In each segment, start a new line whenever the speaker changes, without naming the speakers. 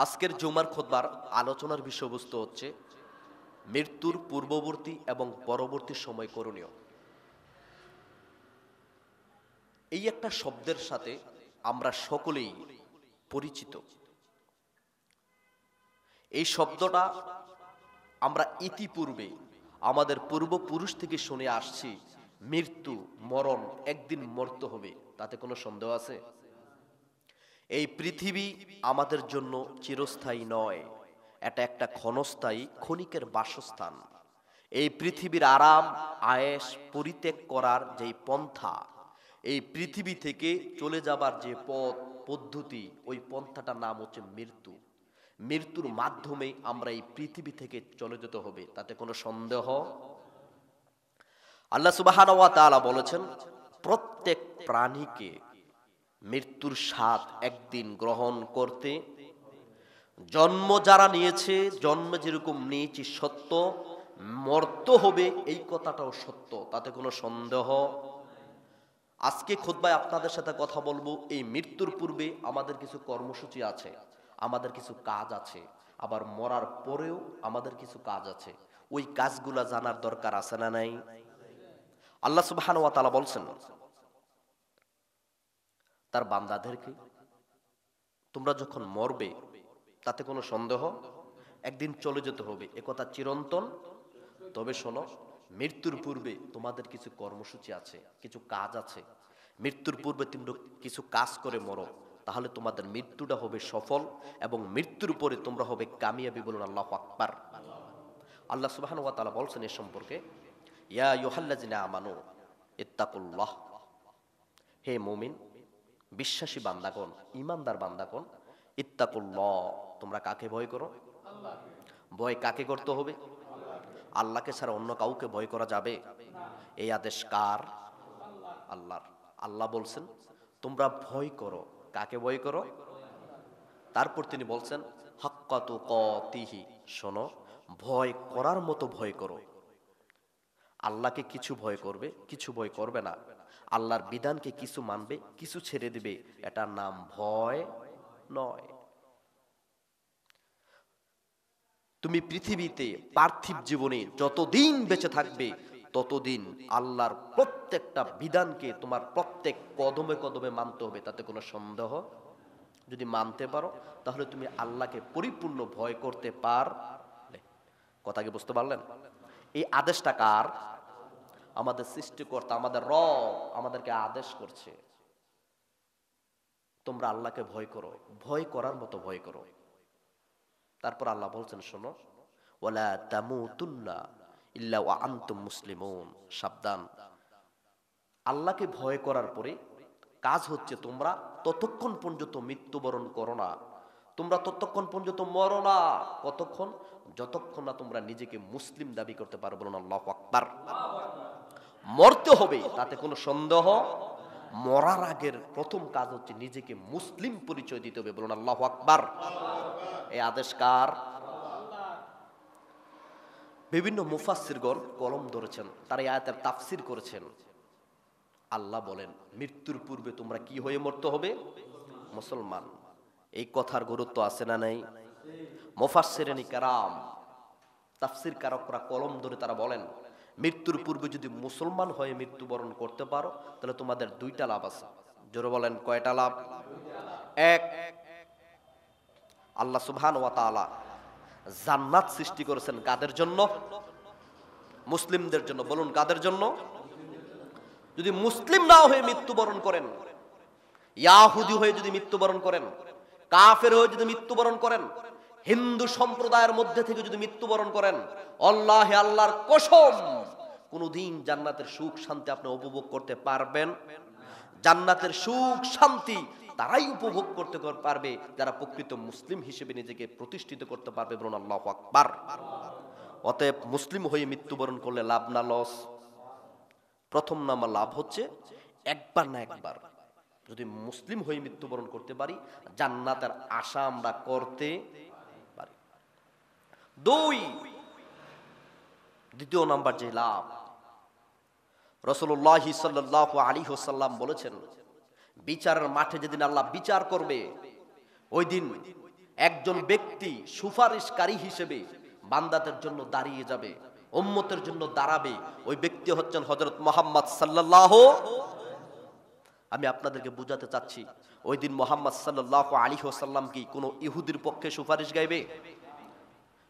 আজকের জুমার খুতবার আলোচনার বিষয়বস্তু হচ্ছে মৃত্যুর পূর্ববর্তী এবং পরবর্তী সময় করণীয়। এই একটা শব্দের সাথে আমরা সকলেই পরিচিত। এই শব্দটা আমরা ইতিপূর্বে আমাদের পূর্বপুরুষ থেকে শুনে আসছি, মৃত্যু মরণ একদিন মরতে হবে, তাতে কোনো সন্দেহ আছে? এই পৃথিবী আমাদের জন্য চিরস্থায়ী নয়, এটা একটা ক্ষণস্থায়ী ক্ষণিকের বাসস্থান। এই পৃথিবীর আরাম আয়েশ পরিত্যাগ করার যেই পন্থা, এই পৃথিবী থেকে চলে যাবার যে পথ পদ্ধতি, ওই পন্থাটার নাম হচ্ছে মৃত্যু। মৃত্যুর মাধ্যমে আমরা এই পৃথিবী থেকে চলে যেতে হবে, তাতে কোনো সন্দেহ। আল্লাহ সুবহানাহু ওয়া তাআলা বলেছেন, প্রত্যেক প্রাণীকে মৃত্যুর স্বাদ একদিন গ্রহণ করতে, জন্ম যারা নিয়েছে, জন্ম যেরকম নিয়েছি সত্য, মরতে হবে এই কথাটাও সত্য, তাতে কোনো সন্দেহ। আজকে খুতবায় আপনাদের সাথে কথা বলবো, এই মৃত্যুর পূর্বে আমাদের কিছু কর্মসূচি আছে, আমাদের কিছু কাজ আছে, আবার মরার পরেও আমাদের কিছু কাজ আছে। ওই কাজগুলা জানার দরকার আছে না নাই? আল্লাহ সুবহানাহু ওয়া তাআলা বলছেন তার বান্দাদেরকে, তোমরা যখন মরবে তাতে কোনো সন্দেহ, একদিন চলে যেতে হবে, একথা চিরন্তন। তবে শোনো, মৃত্যুর পূর্বে তোমাদের কিছু কর্মসূচি আছে, কিছু কাজ আছে। মৃত্যুর পূর্বে তোমরা কিছু কাজ করে মরো, তাহলে তোমাদের মৃত্যুটা হবে সফল, এবং মৃত্যুর পরে তোমরা হবে কামিয়াবি। বলুন আল্লাহু আকবার। আল্লাহ সুবহানাহু ওয়া তাআলা বলছেন এ সম্পর্কে, ইয়া আইয়ুহাল্লাযিনা আমানু ইত্তাকুল্লাহ, হে মুমিন বিশ্বাসী বান্দাগণ, ঈমানদার বান্দাগণ, ইত্তাকুল্লাহ, তোমরা কাকে ভয় করো? ভয় কাকে করতে হবে? আল্লাহকে ছাড়া অন্য কাউকে ভয় করা যাবে? এই আদেশ কার? আল্লাহর। আল্লাহ বলছেন তোমরা ভয় করো, কাকে ভয় করো? তারপর তিনি বলছেন হাক্কা তুকাতিহি, শোনো, ভয় করার মতো ভয় করো। আল্লাহকে কিছু ভয় করবে, কিছু ভয় করবে না। আল্লাহর বিধানকে কিছু মানবে, কিছু ছেড়ে দিবে, এটার নাম ভয় নয়। তুমি পৃথিবীতে পার্থিব জীবনে যতদিন বেঁচে থাকবে, ততদিন আল্লাহর প্রত্যেকটা বিধানকে তোমার প্রত্যেক কদমে কদমে মানতে হবে, তাতে কোনো সন্দেহ। যদি মানতে পারো, তাহলে তুমি আল্লাহকে পরিপূর্ণ ভয় করতে পারলে। কথা কি বুঝতে পারলেন? এই আদেশটা কার? আমাদের সৃষ্টিকর্তা, আমাদের রব আমাদেরকে আদেশ করছে, তোমরা আল্লাহকে ভয় করো, ভয় করার মতো ভয় করো। তারপর আল্লাহ বলছেন, শোনো, ওয়ালা তামুতুন্না ইল্লা ওয়া আনতুম মুসলিমুন, সাবধান। আল্লাহকে ভয় করার পরে কাজ হচ্ছে তোমরা ততক্ষণ পর্যন্ত মৃত্যুবরণ করো না, তোমরা ততক্ষণ পর্যন্ত মরো না। কতক্ষণ? যতক্ষণ না তোমরা নিজেকে মুসলিম দাবি করতে পারো। বলুন আল্লাহু আকবার। মরতে হবে, তাতে কোনো সন্দেহ। মরার আগের প্রথম কাজ হচ্ছে নিজেকে মুসলিম পরিচয় দিতে হবে। বলুন আল্লাহু আকবার। এই আদেশ কার? বিভিন্ন মুফাসসিরগণ কলম ধরেছেন, তারা এই আয়াতের তাফসীর করেছেন। আল্লাহ বলেন মৃত্যুর পূর্বে তোমরা কি হয়ে মরতে হবে? মুসলমান। এই কথার গুরুত্ব আছে না নাই? মুফাসসিরিনে কেরাম, তাফসীর কারকরা কলম ধরে তারা বলেন, মৃত্যুর পূর্বে যদি মুসলমান হয়ে মৃত্যুবরণ করতে পারো, তাহলে তোমাদের দুইটা লাভ আছে। জোরে বলেন, কয়টা লাভ? এক, আল্লাহ সুবহানাহু ওয়া তাআলা জান্নাত সৃষ্টি করেছেন কাদের জন্য? মুসলিমদের জন্য। বলুন কাদের জন্য? যদি মুসলিম না হয়ে মৃত্যুবরণ করেন, ইয়াহুদি হয়ে যদি মৃত্যুবরণ করেন, কাফের হয়ে যদি মৃত্যুবরণ করেন, হিন্দু সম্প্রদায়ের মধ্যে থেকে যদি মৃত্যুবরণ করেন, আল্লাহে আল্লাহর কসম, কোনদিন জান্নাতের সুখ শান্তি আপনি উপভোগ করতে পারবেন? জান্নাতের সুখ শান্তি তারাই উপভোগ করতে পারবে যারা প্রকৃত মুসলিম হিসেবে নিজেকে প্রতিষ্ঠিত করতে পারবে। বলুন আল্লাহু আকবার। অতএব মুসলিম হয়ে মৃত্যুবরণ করলে লাভ না লস? প্রথম নাম্বার লাভ হচ্ছে, একবার না একবার যদি মুসলিম হয়ে মৃত্যুবরণ করতে পারি, জান্নাতের আশা আমরা করতে পারি। দুই, দ্বিতীয় নাম্বার যে লাভ, রাসূলুল্লাহ সাল্লাল্লাহু আলাইহি ওয়াসাল্লাম বলেছেন, বিচারের মাঠে যেদিন আল্লাহ বিচার করবে, ওই দিন একজন ব্যক্তি সুপারিশকারী হিসেবে বান্দাদের জন্য দাঁড়িয়ে যাবে, উম্মতের জন্য দাঁড়াবে, ওই ব্যক্তি হচ্ছেন হযরত মুহাম্মদ সাল্লাল্লাহু। আমি আপনাদেরকে বোঝাতে চাচ্ছি, ওই দিন মুহাম্মদ সাল্লাল্লাহু আলাইহি ওয়াসাল্লাম কি কোনো ইহুদির পক্ষে সুপারিশ গাইবে?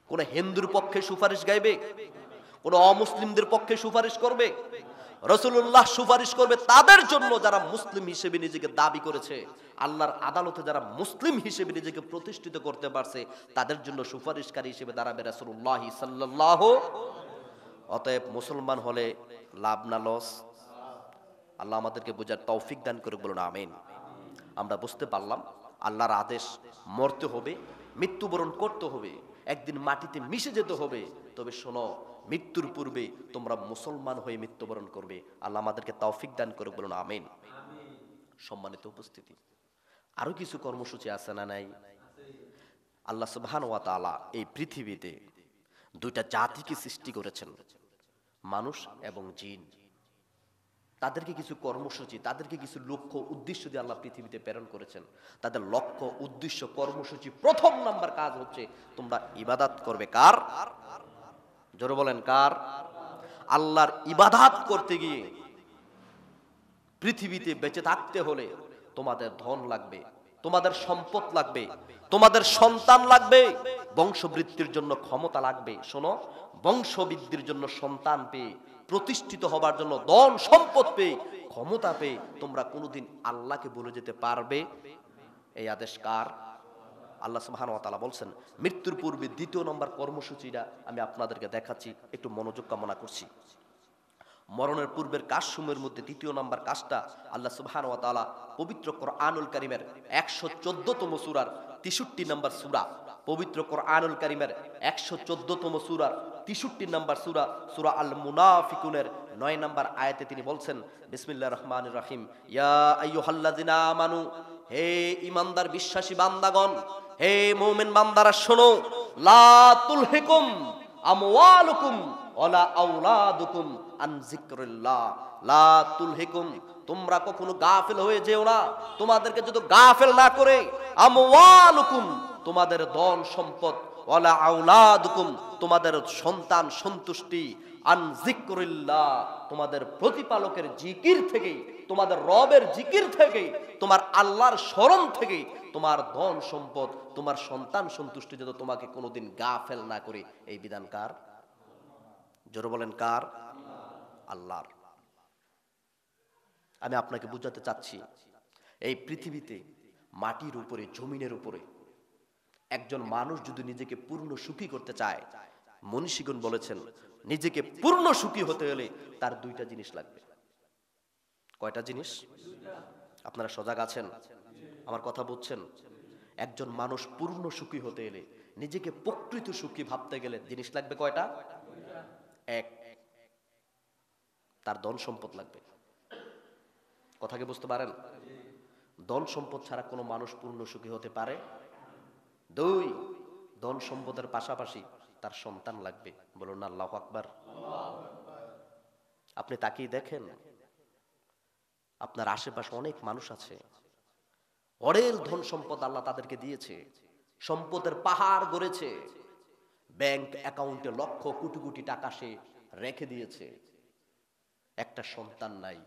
কোন হিন্দুর পক্ষে সুপারিশ গাইবে? কোন অমুসলিমদের পক্ষে সুপারিশ করবে? রাসূলুল্লাহ সুপারিশ করবে তাদের জন্য যারা মুসলিম হিসেবে নিজেকে দাবি করেছে, আল্লাহর আদালতে যারা মুসলিম হিসেবে নিজেকে প্রতিষ্ঠিত করতে পারছে, তাদের জন্য সুপারিশকারী হিসেবে দাঁড়াবে রাসূলুল্লাহ সাল্লাল্লাহু। অতএব মুসলমান হলে লাভ না লস? আল্লাহ আমাদেরকে বোঝার তৌফিক দান করে, বলুন আমিন। আমরা বুঝতে পারলাম আল্লাহর আদেশ, মরতে হবে, মৃত্যুবরণ করতে হবে, একদিন মাটিতে মিশে যেতে হবে। তবে শোনো, মৃত্যুর পূর্বে তোমরা মুসলমান হয়ে মৃত্যুবরণ করবে। আল্লাহ আমাদেরকে তৌফিক দান করে, বলুন আমিন। সম্মানিত উপস্থিতি, আরো কিছু কর্মসূচি আছে না নাই? আল্লাহ সুবহানাহু ওয়া তাআলা এই পৃথিবীতে দুইটা জাতিকে সৃষ্টি করেছেন, মানুষ এবং জিন। তাদেরকে কিছু কর্মসূচি, তাদেরকে কিছু লক্ষ্য উদ্দেশ্য দিয়ে আল্লাহ পৃথিবীতে প্রেরণ করেছেন। তাদের লক্ষ্য উদ্দেশ্য কর্মসূচি, প্রথম নাম্বার কাজ হচ্ছে তোমরা ইবাদত করবে। কার? জোরে বলেন কার? আল্লাহর ইবাদত করতে গিয়ে পৃথিবীতে বেঁচে থাকতে হলে তোমাদের ধন লাগবে, তোমাদের সম্পদ লাগবে, তোমাদের সন্তান লাগবে, বংশবৃদ্ধির জন্য ক্ষমতা লাগবে। শোনো, বংশবৃদ্ধির জন্য সন্তান পেয়ে, প্রতিষ্ঠিত হবার জন্য ধন সম্পদ পেয়ে, ক্ষমতা পেয়ে তোমরা কোনোদিন আল্লাহকে বলে যেতে পারবে? এই আদেশ কার? আল্লাহ সুবহানাহু ওয়া তাআলা বলছেন। মৃত্যুর পূর্বে দ্বিতীয় নম্বর কর্মসূচিটা আমি আপনাদেরকে দেখাচ্ছি, একটু মনোযোগ কামনা করছি। মরণের পূর্বের কাজসমূহের মধ্যে দ্বিতীয় নম্বর কাজটা আল্লাহ সুবহানাহু ওয়া তাআলা পবিত্র কোরআনুল কারীমের 114তম সূরার 63 নম্বর সূরা, পবিত্র কোরআনুল কারীমের 114তম সূরার 63 নম্বর সূরা, সূরা আল মুনাফিকুনের 9 নম্বর আয়াতে তিনি বলছেন, বিসমিল্লাহির রহমানির রহিম, ইয়া আইয়ুহাল্লাযিনা আমানু, হে ঈমানদার বিশ্বাসী বান্দাগণ, হে মুমিন বান্দারা শোনো, লা তুলহিকুম আমওয়ালুকুম ওয়ালা আওলাদুকুম আন যিকরিল্লাহ, লা তুলহিকুম, তোমরা কখনো গাফিল হয়ে যেও না, তোমাদেরকে যদি গাফিল না করে, আমওয়ালুকুম, তোমাদের ধন সম্পদ, ওয়ালা আওলাদুকুম, তোমাদের সন্তান সন্তুষ্টি, আন যিকরিল্লাহ, তোমাদের প্রতিপালকের জিকির থেকে, তোমাদের রবের জিকির থেকে, তোমার আল্লাহর স্মরণ থেকে তোমার ধন সম্পদ, তোমার সন্তান সন্তুষ্টি যাতে তোমাকে কোনোদিন গাফেল না করে। এই বিধান কার? জোরে বলেন কার? আল্লাহর। আমি আপনাকে বুঝাতে চাচ্ছি, এই পৃথিবীতে মাটির উপরে, জমিনের উপরে একজন মানুষ যদি নিজেকে পূর্ণ সুখী করতে চায়, মনীষীগণ বলেছেন নিজেকে পূর্ণ সুখী হতে হলে তার দুইটা জিনিস লাগবে। কয়টা জিনিস? আপনারা সজাগ আছেন? আমার কথা বুঝছেন? একজন মানুষ পূর্ণ সুখী হতে এলে, নিজেকে প্রকৃত সুখী ভাবতে গেলে জিনিস লাগবে কয়টা? এক, তার ধন সম্পদ লাগবে। কথা কি বুঝতে পারেন? ধন সম্পদ ছাড়া কোনো মানুষ পূর্ণ সুখী হতে পারে? দুই, ধন সম্পদের পাশাপাশি তার সন্তান লাগবে। বলুন আল্লাহু আকবার। আপনি তাকিয়ে দেখেন, আপনার আশেপাশে অনেক মানুষ আছে, অঢেল ধন সম্পদ আল্লাহ তাদেরকে দিয়েছে, সম্পদের পাহাড় গড়েছে, ব্যাংক অ্যাকাউন্টে লক্ষ কোটি কোটি টাকা সে রেখে দিয়েছে, একটা সন্তান নাই।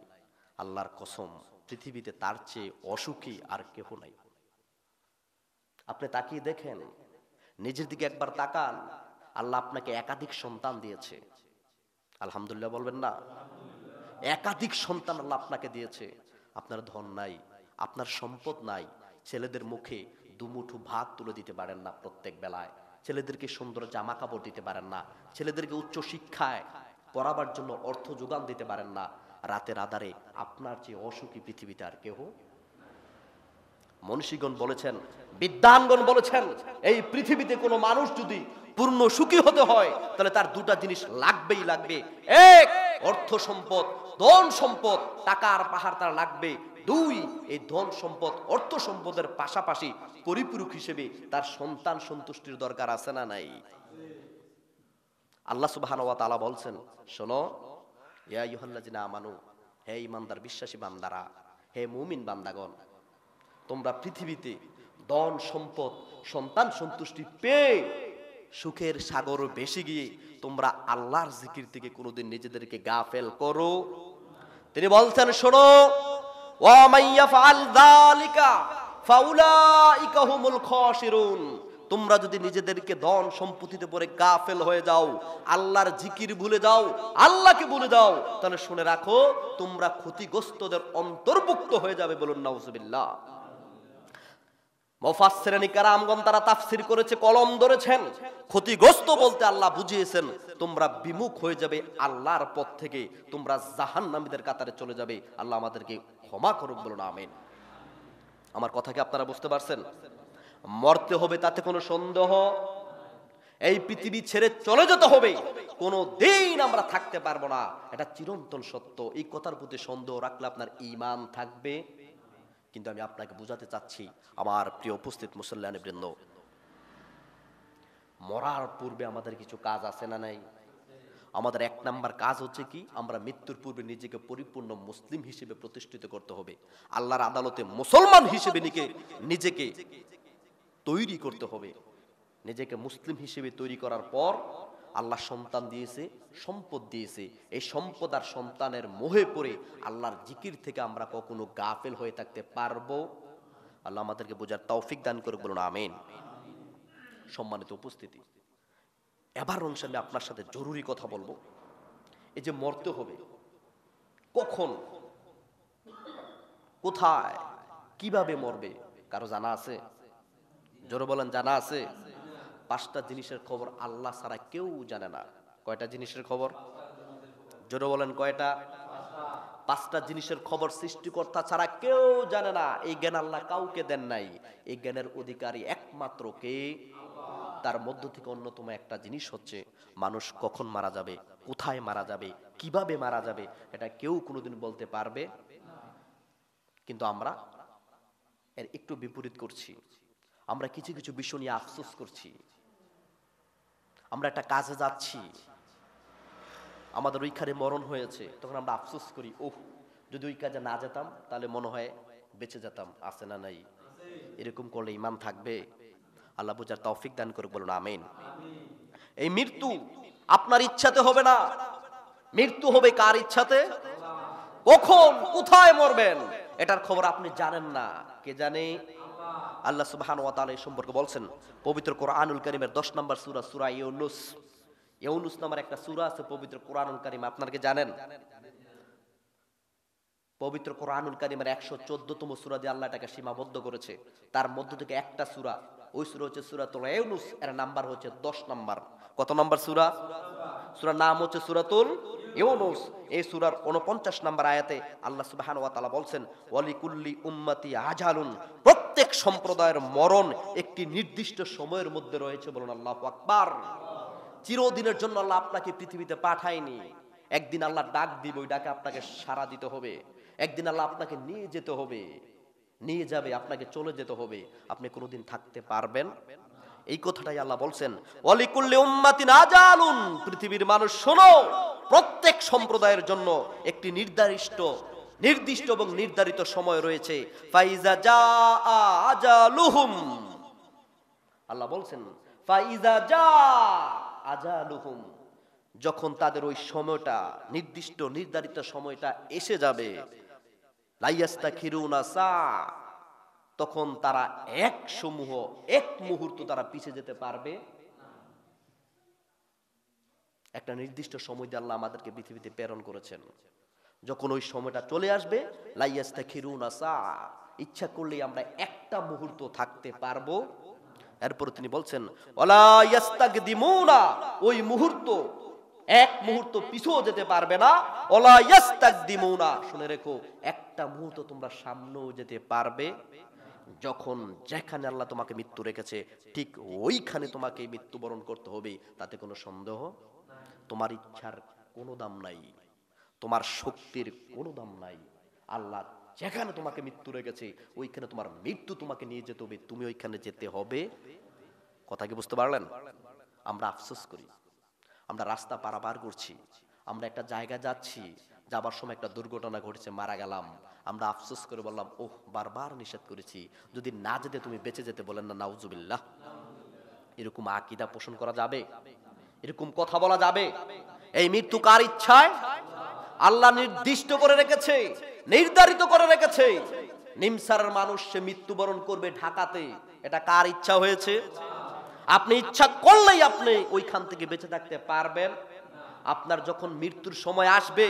আল্লাহর কসম, পৃথিবীতে তার চেয়ে অসুখী আর কেহ নাই। আপনি তাকিয়ে দেখেন, নিজের দিকে একবার তাকান, আল্লাহ আপনাকে একাধিক সন্তান দিয়েছে। আলহামদুলিল্লাহ বলবেন না? একাধিক সন্তান আল্লাহ আপনাকে দিয়েছে, আপনার ধন নাই, আপনার সম্পদ নাই, ছেলেদের মুখে দুমুঠো ভাত তুলে দিতে পারেন না প্রত্যেক বেলায়, ছেলেদেরকে সুন্দর জামা কাপড় দিতে পারেন না, ছেলেদেরকে উচ্চ শিক্ষায় পড়াবার জন্য অর্থ যোগান দিতে পারেন না। রাতের আধারে আপনার চেয়ে অসুখী পৃথিবীতে আর কেহ। মনীষীগণ বলেছেন, বিদ্বানগণ বলেছেন, এই পৃথিবীতে কোনো মানুষ যদি পূর্ণ সুখী হতে হয় তাহলে তার দুটা জিনিস লাগবেই লাগবে। এক, অর্থ সম্পদ, ধন সম্পদ, টাকার পাহাড় তার লাগবে। দুই, এই ধন সম্পদ, অর্থ সম্পদের পাশাপাশি পরিপূরক হিসেবে তার সন্তান সন্তুষ্টির দরকার আছে না নাই? আল্লাহ সুবহানাহু ওয়া তাআলা বলছেন, শোনো, ইয়া আইয়ুহাল্লাযিনা আমানু, হে ঈমানদার বিশ্বাসী বান্দারা, হে মুমিন বান্দাগণ, তোমরা পৃথিবীতে ধন সম্পদ সন্তান সন্তুষ্টি পেয়ে সুখের সাগর বেশি গিয়ে তোমরা আল্লাহর জিকির থেকে কোনোদিন নিজেদেরকে গাফেল করো। তিনি বলছেন, শোনো, ওয়া মাইয়াফআল যালিকা ফাউলাইকা হুমুল খাসিরুন। তোমরা যদি নিজেদেরকে ধন সম্পত্তিতে পড়ে গাফেল হয়ে যাও, আল্লাহর জিকির ভুলে যাও, আল্লাহকে ভুলে যাও, তাহলে শুনে রাখো তোমরা ক্ষতিগ্রস্তদের অন্তর্ভুক্ত হয়ে যাবে। বলুন নাউজুবিল্লাহ। মুফাসসিরিন কিরামগণ তারা তাফসীর করেছে, কলম ধরেছেন, ক্ষতিগ্রস্ত বলতে আল্লাহ বুঝিয়েছেন তোমরা বিমুখ হয়ে যাবে আল্লাহর পথ থেকে, তোমরা জাহান্নামীদের কাতারে চলে যাবে। আল্লাহ আমাদেরকে ক্ষমা করুক। বলুন আমিন। আমার কথা কি আপনারা বুঝতে পারছেন? মরতে হবে, তাতে কোনো সন্দেহ। এই পৃথিবী ছেড়ে চলে যেতে হবে, কোনো দিন আমরা থাকতে পারবো না, এটা চিরন্তন সত্য। এই কথার প্রতি সন্দেহ রাখলে আপনার ঈমান থাকবে। কিন্তু আমি আপনাকে বুঝাতে চাচ্ছি, আমার প্রিয় উপস্থিত মুসল্লিয়ানে বৃন্দ, মরার পূর্বে আমাদের কিছু কাজ আছে না নাই? আমাদের এক নাম্বার কাজ হচ্ছে কি, আমরা মৃত্যুর পূর্বে নিজেকে পরিপূর্ণ মুসলিম হিসেবে প্রতিষ্ঠিত করতে হবে। আল্লাহর আদালতে মুসলমান হিসেবে নিজেকে তৈরি করতে হবে। নিজেকে মুসলিম হিসেবে তৈরি করার পর আল্লাহ সন্তান দিয়েছে, সম্পদ দিয়েছে, এই সম্পদ আর সন্তানের মোহে পড়ে আল্লাহর জিকির থেকে আমরা কখনো গাফেল হয়ে থাকতে পারবো? আল্লাহ আমাদেরকে বোঝার তৌফিক দান করুক। বলুন আমিন। সম্মানিত উপস্থিতি, এবার অংশে আমি আপনার সাথে জরুরি কথা বলবো। এই যে মরতে হবে, কখন, কোথায়, কিভাবে মরবে কারো জানা আছে? জোরে বলেন, জানা আছে? 5টা জিনিসের খবর আল্লাহ ছাড়া কেউ জানে না। কয়টা জিনিসের খবর? জোরে বলেন, কয়টা? 5টা জিনিসের খবর সৃষ্টিকর্তা ছাড়া কেউ জানে না। এই জ্ঞান আল্লাহ কাউকে দেন নাই। এই জ্ঞানের অধিকারী একমাত্র কে? তার মধ্য থেকে অন্যতম একটা জিনিস হচ্ছে মানুষ কখন মারা যাবে, কোথায় মারা যাবে, কিভাবে মারা যাবে, এটা কেউ কোনোদিন বলতে পারবে। কিন্তু আমরা এর একটু বিপরীত করছি। আমরা কিছু কিছু বিষয় নিয়ে আফসোস করছি। আমরা একটা কাজে যাচ্ছি, আমাদের ওইখানে মরণ হয়েছে, তখন আমরা আফসোস করি, ওহ, যদি ওই কাজে না যেতাম তাহলে মনে হয় বেঁচে যেতাম। আছে না নাই? এরকম করলে ঈমান থাকবে? আল্লাহ বুঝার তৌফিক দান করুক। বলুন আমিন। এই মৃত্যু আপনার ইচ্ছাতে হবে না, মৃত্যু হবে কার ইচ্ছাতে? কখন কোথায় মরবেন এটার খবর আপনি জানেন না, কে জানে? আল্লাহ সুবহানাহু ওয়া তাআলা এই সম্পর্কে বলছেন পবিত্র কোরআনুল কারীমের 10 নম্বর সূরা, সূরা ইউনূস। ইউনূস নামের একটা সূরা আছে পবিত্র কোরআনুল কারীমে, আপনারা কি জানেন? পবিত্র কোরআনুল কারীমের 114তম সূরা দিয়ে আল্লাহ এটাকে সীমাবদ্ধ করেছে। তার মধ্য থেকে একটা সূরা, ওই সূরা হচ্ছে সূরাতুল ইউনূস, এর নাম্বার হচ্ছে 10 নাম্বার। কত নাম্বার সূরা? সূরার নাম হচ্ছে সূরাতুল ইউনূস। এই সূরার 49 নাম্বার আয়াতে আল্লাহ সুবহানাহু ওয়া তাআলা বলছেন, ওয়ালিকুল্লি উম্মতি আজালুন, প্রত্যেক সম্প্রদায়ের মরণ একটি নির্দিষ্ট সময়ের মধ্যে রয়েছে। বলুন আল্লাহু আকবার। চিরদিনের জন্য আল্লাহ আপনাকে পৃথিবীতে পাঠায়নি। একদিন আল্লাহ ডাক দিবে, ওই ডাকে আপনাকে সাড়া দিতে হবে। একদিন আল্লাহ আপনাকে নিয়ে যেতে হবে, নিয়ে যাবে, আপনাকে চলে যেতে হবে। আপনি কোনোদিন থাকতে পারবেন? এই কথাটাই আল্লাহ বলছেন, ওয়ালিকুল্লি উম্মাতিন আজালুন, পৃথিবীর মানুষ শোনো, প্রত্যেক সম্প্রদায়ের জন্য একটি নির্দিষ্ট এবং নির্ধারিত সময় রয়েছে। ফাইজা জাআ আজালুহুম, আল্লাহ বলছেন ফাইজা জাআ আজালুহুম, যখন তাদের ওই সময়টা, নির্ধারিত সময়টা এসে যাবে, লাইয়াস্তাখিরুনা সা, তখন তারা এক মুহূর্ত তারা পিছিয়ে যেতে পারবে। একটা নির্দিষ্ট সময় দিয়ে আল্লাহ আমাদেরকে পৃথিবীতে প্রেরণ করেছেন। যখন ওই সময়টা চলে আসবে, লাইয়াস্তাখিরুনা সা, ইচ্ছা করলেই আমরা একটা মুহূর্ত থাকতে পারবো। এরপর তিনি বলছেন, ওয়ালা ইয়াস্তাকদিমুনা, ওই মুহূর্ত, এক মুহূর্ত পিছুও যেতে পারবে না। ওয়ালা ইয়াস্তাকদিমুনা, শুনে রেখো, একটা মুহূর্ত তোমরা সামনেও যেতে পারবে। যখন যেখানে আল্লাহ তোমাকে মৃত্যু রেখেছে ঠিক ওইখানে তোমাকে মৃত্যুবরণ করতে হবে, তাতে কোনো সন্দেহ। তোমার ইচ্ছার কোনো দাম নাই, তোমার শক্তির কোনো দাম নাই। আল্লাহ যেখানে তোমাকে মৃত্যু রেখেছে ওইখানে তোমার মৃত্যু তোমাকে নিয়ে যেতে হবে, তুমি ওইখানে যেতে হবে। কথা কি বুঝতে পারলেন? আমরা আফসোস করি, আমরা রাস্তা পারাপার করছি, আমরা একটা জায়গা যাচ্ছি, যাবার সময় একটা দুর্ঘটনা ঘটেছে, মারা গেলাম, আমরা আফসোস করে বললাম, ওহ বারবার নিষেধ করেছি, যদি না যেতে তুমি বেঁচে যেতে, বলেন না নাউজুবিল্লাহ। এরকম আকীদা পোষণ করা যাবে? এরকম কথা বলা যাবে? এই মৃত্যু কার ইচ্ছায়? আল্লাহ নির্দিষ্ট করে রেখেছে, নির্ধারিত করে রেখেছে। নিমসারের মানুষ সে মৃত্যুবরণ করবে ঢাকাতে, এটা কার ইচ্ছা হয়েছে? আপনি ইচ্ছা করলেই আপনি ওইখান থেকে বেঁচে থাকতে পারবেন? আপনার যখন মৃত্যুর সময় আসবে,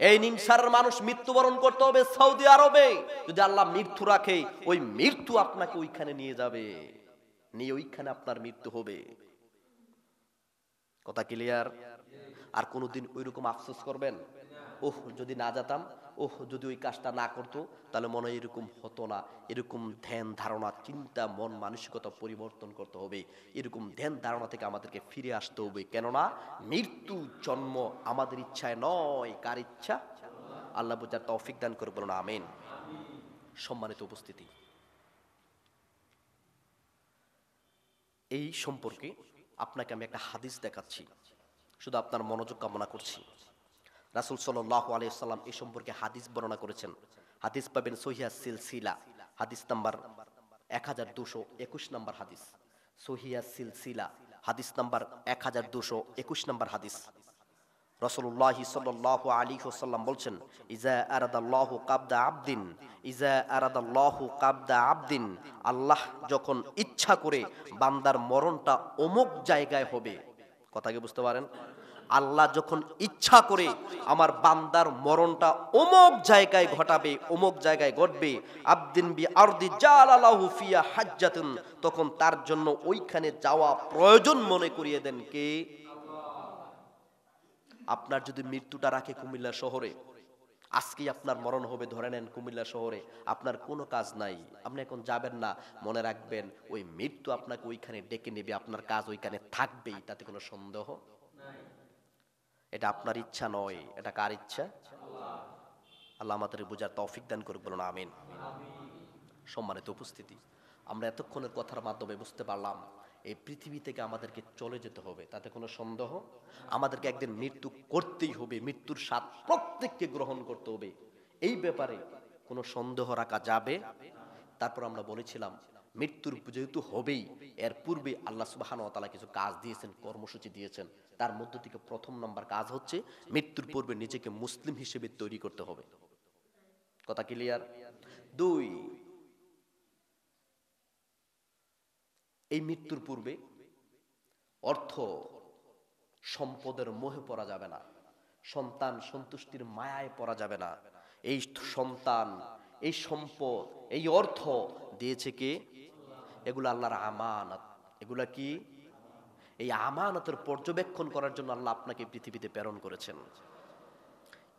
এই নিমসারের মানুষ মৃত্যুবরণ করতে হবে সৌদি আরবে। যদি আল্লাহ মৃত্যু রাখে, ওই মৃত্যু আপনাকে ওইখানে নিয়ে যাবে, নিয়ে ওইখানে আপনার মৃত্যু হবে। কথা ক্লিয়ার? আর কোনোদিন ওইরকম আফসোস করবেন, ওহ যদি না যেতাম, ওহ যদি ওই কাজটা না করতো, তাহলে মনে হয় এরকম হতো না। এরকম ধ্যান ধারণা, চিন্তা, মন মানসিকতা পরিবর্তন করতে হবে। এরকম ধ্যান ধারণা থেকে আমাদেরকে ফিরে আসতে হবে। কেননা মৃত্যু জন্ম আমাদের ইচ্ছায় নয়, কার ইচ্ছা? আল্লাহ বুঝার তৌফিক দান করে, বলুন আমিন। সম্মানিত উপস্থিতি, এই সম্পর্কে আপনাকে আমি একটা হাদিস দেখাচ্ছি, শুধু আপনার মনোযোগ কামনা করছি। রাসূল সাল্লাল্লাহু আলাইহি ওয়াসাল্লাম এই সম্পর্কে হাদিস বর্ণনা করেছেন। হাদিস পাবেন সহিহ সিলসিলা, হাদিস নাম্বার 1221 নম্বর হাদিস। সহিহ সিলসিলা, হাদিস নাম্বার 1221 নম্বর হাদিস। রাসূলুল্লাহ সাল্লাল্লাহু আলাইহি ওয়াসাল্লাম বলছেন, ইজা আরাদাল্লাহু কাবদা আবদিন, ইজা আরাদাল্লাহু কাবদা আবদিন, আল্লাহ যখন ইচ্ছা করে বান্দার মরণটা অমুক জায়গায় হবে। কথা কি বুঝতে পারেন? আল্লাহ যখন ইচ্ছা করে আমার বান্দার মরণটা অমুক জায়গায় ঘটাবে, অমুক জায়গায় ঘটবে, আবদিন বি আরদি জালালাহু ফিয়া হাজ্জাতুন, তখন তার জন্য ওইখানে যাওয়া প্রয়োজন মনে করিয়ে দেন কে? আপনার যদি মৃত্যুটা রাখে কুমিল্লা শহরে, আজকেই আপনার মরণ হবে ধরে নেন কুমিল্লা শহরে, আপনার কোনো কাজ নাই, আপনি এখন যাবেন না, মনে রাখবেন ওই মৃত্যু আপনাকে ওইখানে ডেকে নেবে, আপনার কাজ ওইখানে থাকবেই, তাতে কোনো সন্দেহ নাই। এটা আপনার ইচ্ছা নয়, এটা কার ইচ্ছা? আল্লাহ আমাদের বুঝার তৌফিক দান করুক, বলুন আমিন। সম্মানিত উপস্থিতি, আমরা এতক্ষণের কথার মাধ্যমে বুঝতে পারলাম এই পৃথিবী থেকে আমাদেরকে চলে যেতে হবে, তাতে কোনো সন্দেহ। আমাদেরকে একদিন মৃত্যু করতেই হবে, মৃত্যুর স্বাদ প্রত্যেককে গ্রহণ করতে হবে, এই ব্যাপারে কোনো সন্দেহ রাখা যাবে? তারপর আমরা বলেছিলাম মৃত্যুর যেহেতু হবেই, এর পূর্বে আল্লাহ সুবহানাহু ওয়া তাআলা কিছু কাজ দিয়েছেন, কর্মসূচি দিয়েছেন। তার মধ্য থেকে প্রথম নাম্বার কাজ হচ্ছে মৃত্যুর পূর্বে নিজেকে মুসলিম হিসেবে তৈরি করতে হবে। কথা ক্লিয়ার? 2, এই মৃত্যুর পূর্বে অর্থ সম্পদের মোহে পড়া যাবে না, সন্তান সন্তুষ্টির মায়ায় পড়া যাবে না। এই সন্তান, এই সম্পদ, এই অর্থ দিয়েছে কে? এগুলো আল্লাহর আমানত। এগুলা কি? এই আমানতের পর্যবেক্ষণ করার জন্য আল্লাহ আপনাকে পৃথিবীতে প্রেরণ করেছেন,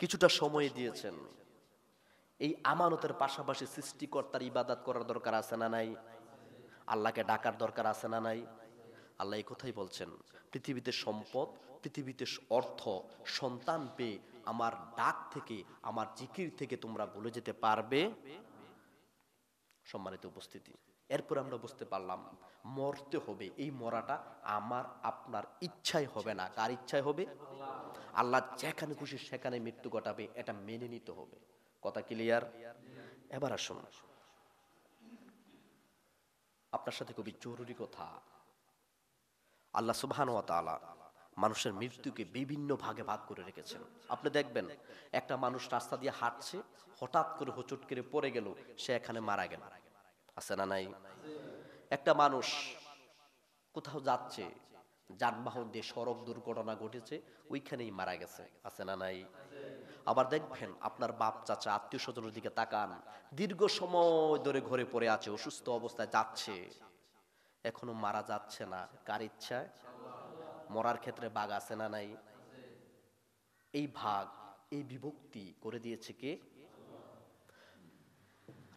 কিছুটা সময় দিয়েছেন। এই আমানতের পাশাপাশি সৃষ্টিকর্তার ইবাদত করার দরকার আছে না নাই? আল্লাহকে ডাকার দরকার আছে না নাই? আল্লাহ এই কথাই বলছেন, পৃথিবীতে সম্পদ, পৃথিবীতে অর্থ, সন্তান পেয়ে আমার ডাক থেকে, আমার জিকির থেকে তোমরা ভুলে যেতে পারবে? সম্মানিত উপস্থিতি, এরপর আমরা বুঝতে পারলাম মরতে হবে। এই মরাটা আমার আপনার ইচ্ছায় হবে না, কার ইচ্ছায় হবে? আল্লাহ যেখানে খুশি সেখানে মৃত্যু ঘটাবে, এটা মেনে নিতে হবে। কথা ক্লিয়ার? এবার আসুন, আপনার সাথে খুবই জরুরি কথা। আল্লাহ সুবহানাহু ওয়া তাআলা মানুষের মৃত্যুকে বিভিন্ন ভাগে ভাগ করে রেখেছেন। আপনি দেখবেন একটা মানুষ রাস্তা দিয়ে হাঁটছে, হঠাৎ করে হোঁচট করে পড়ে গেল, সে এখানে মারা গেল, আছে না নাই? একটা মানুষ কোথাও যাচ্ছে, যানবাহন দিয়ে সড়ক দুর্ঘটনা ঘটেছে, ওইখানেই মারা গেছে, আছে না নাই? আবার দেখবেন আপনার বাপ চাচা আত্মীয় স্বজনের দিকে তাকান, দীর্ঘ সময় ধরে ঘরে পড়ে আছে, অসুস্থ অবস্থায় যাচ্ছে, এখনো মারা যাচ্ছে না, কার ইচ্ছায়? মরার ক্ষেত্রে ভাগ আছে না নাই? এই ভাগ, এই বিভক্তি করে দিয়েছে কে?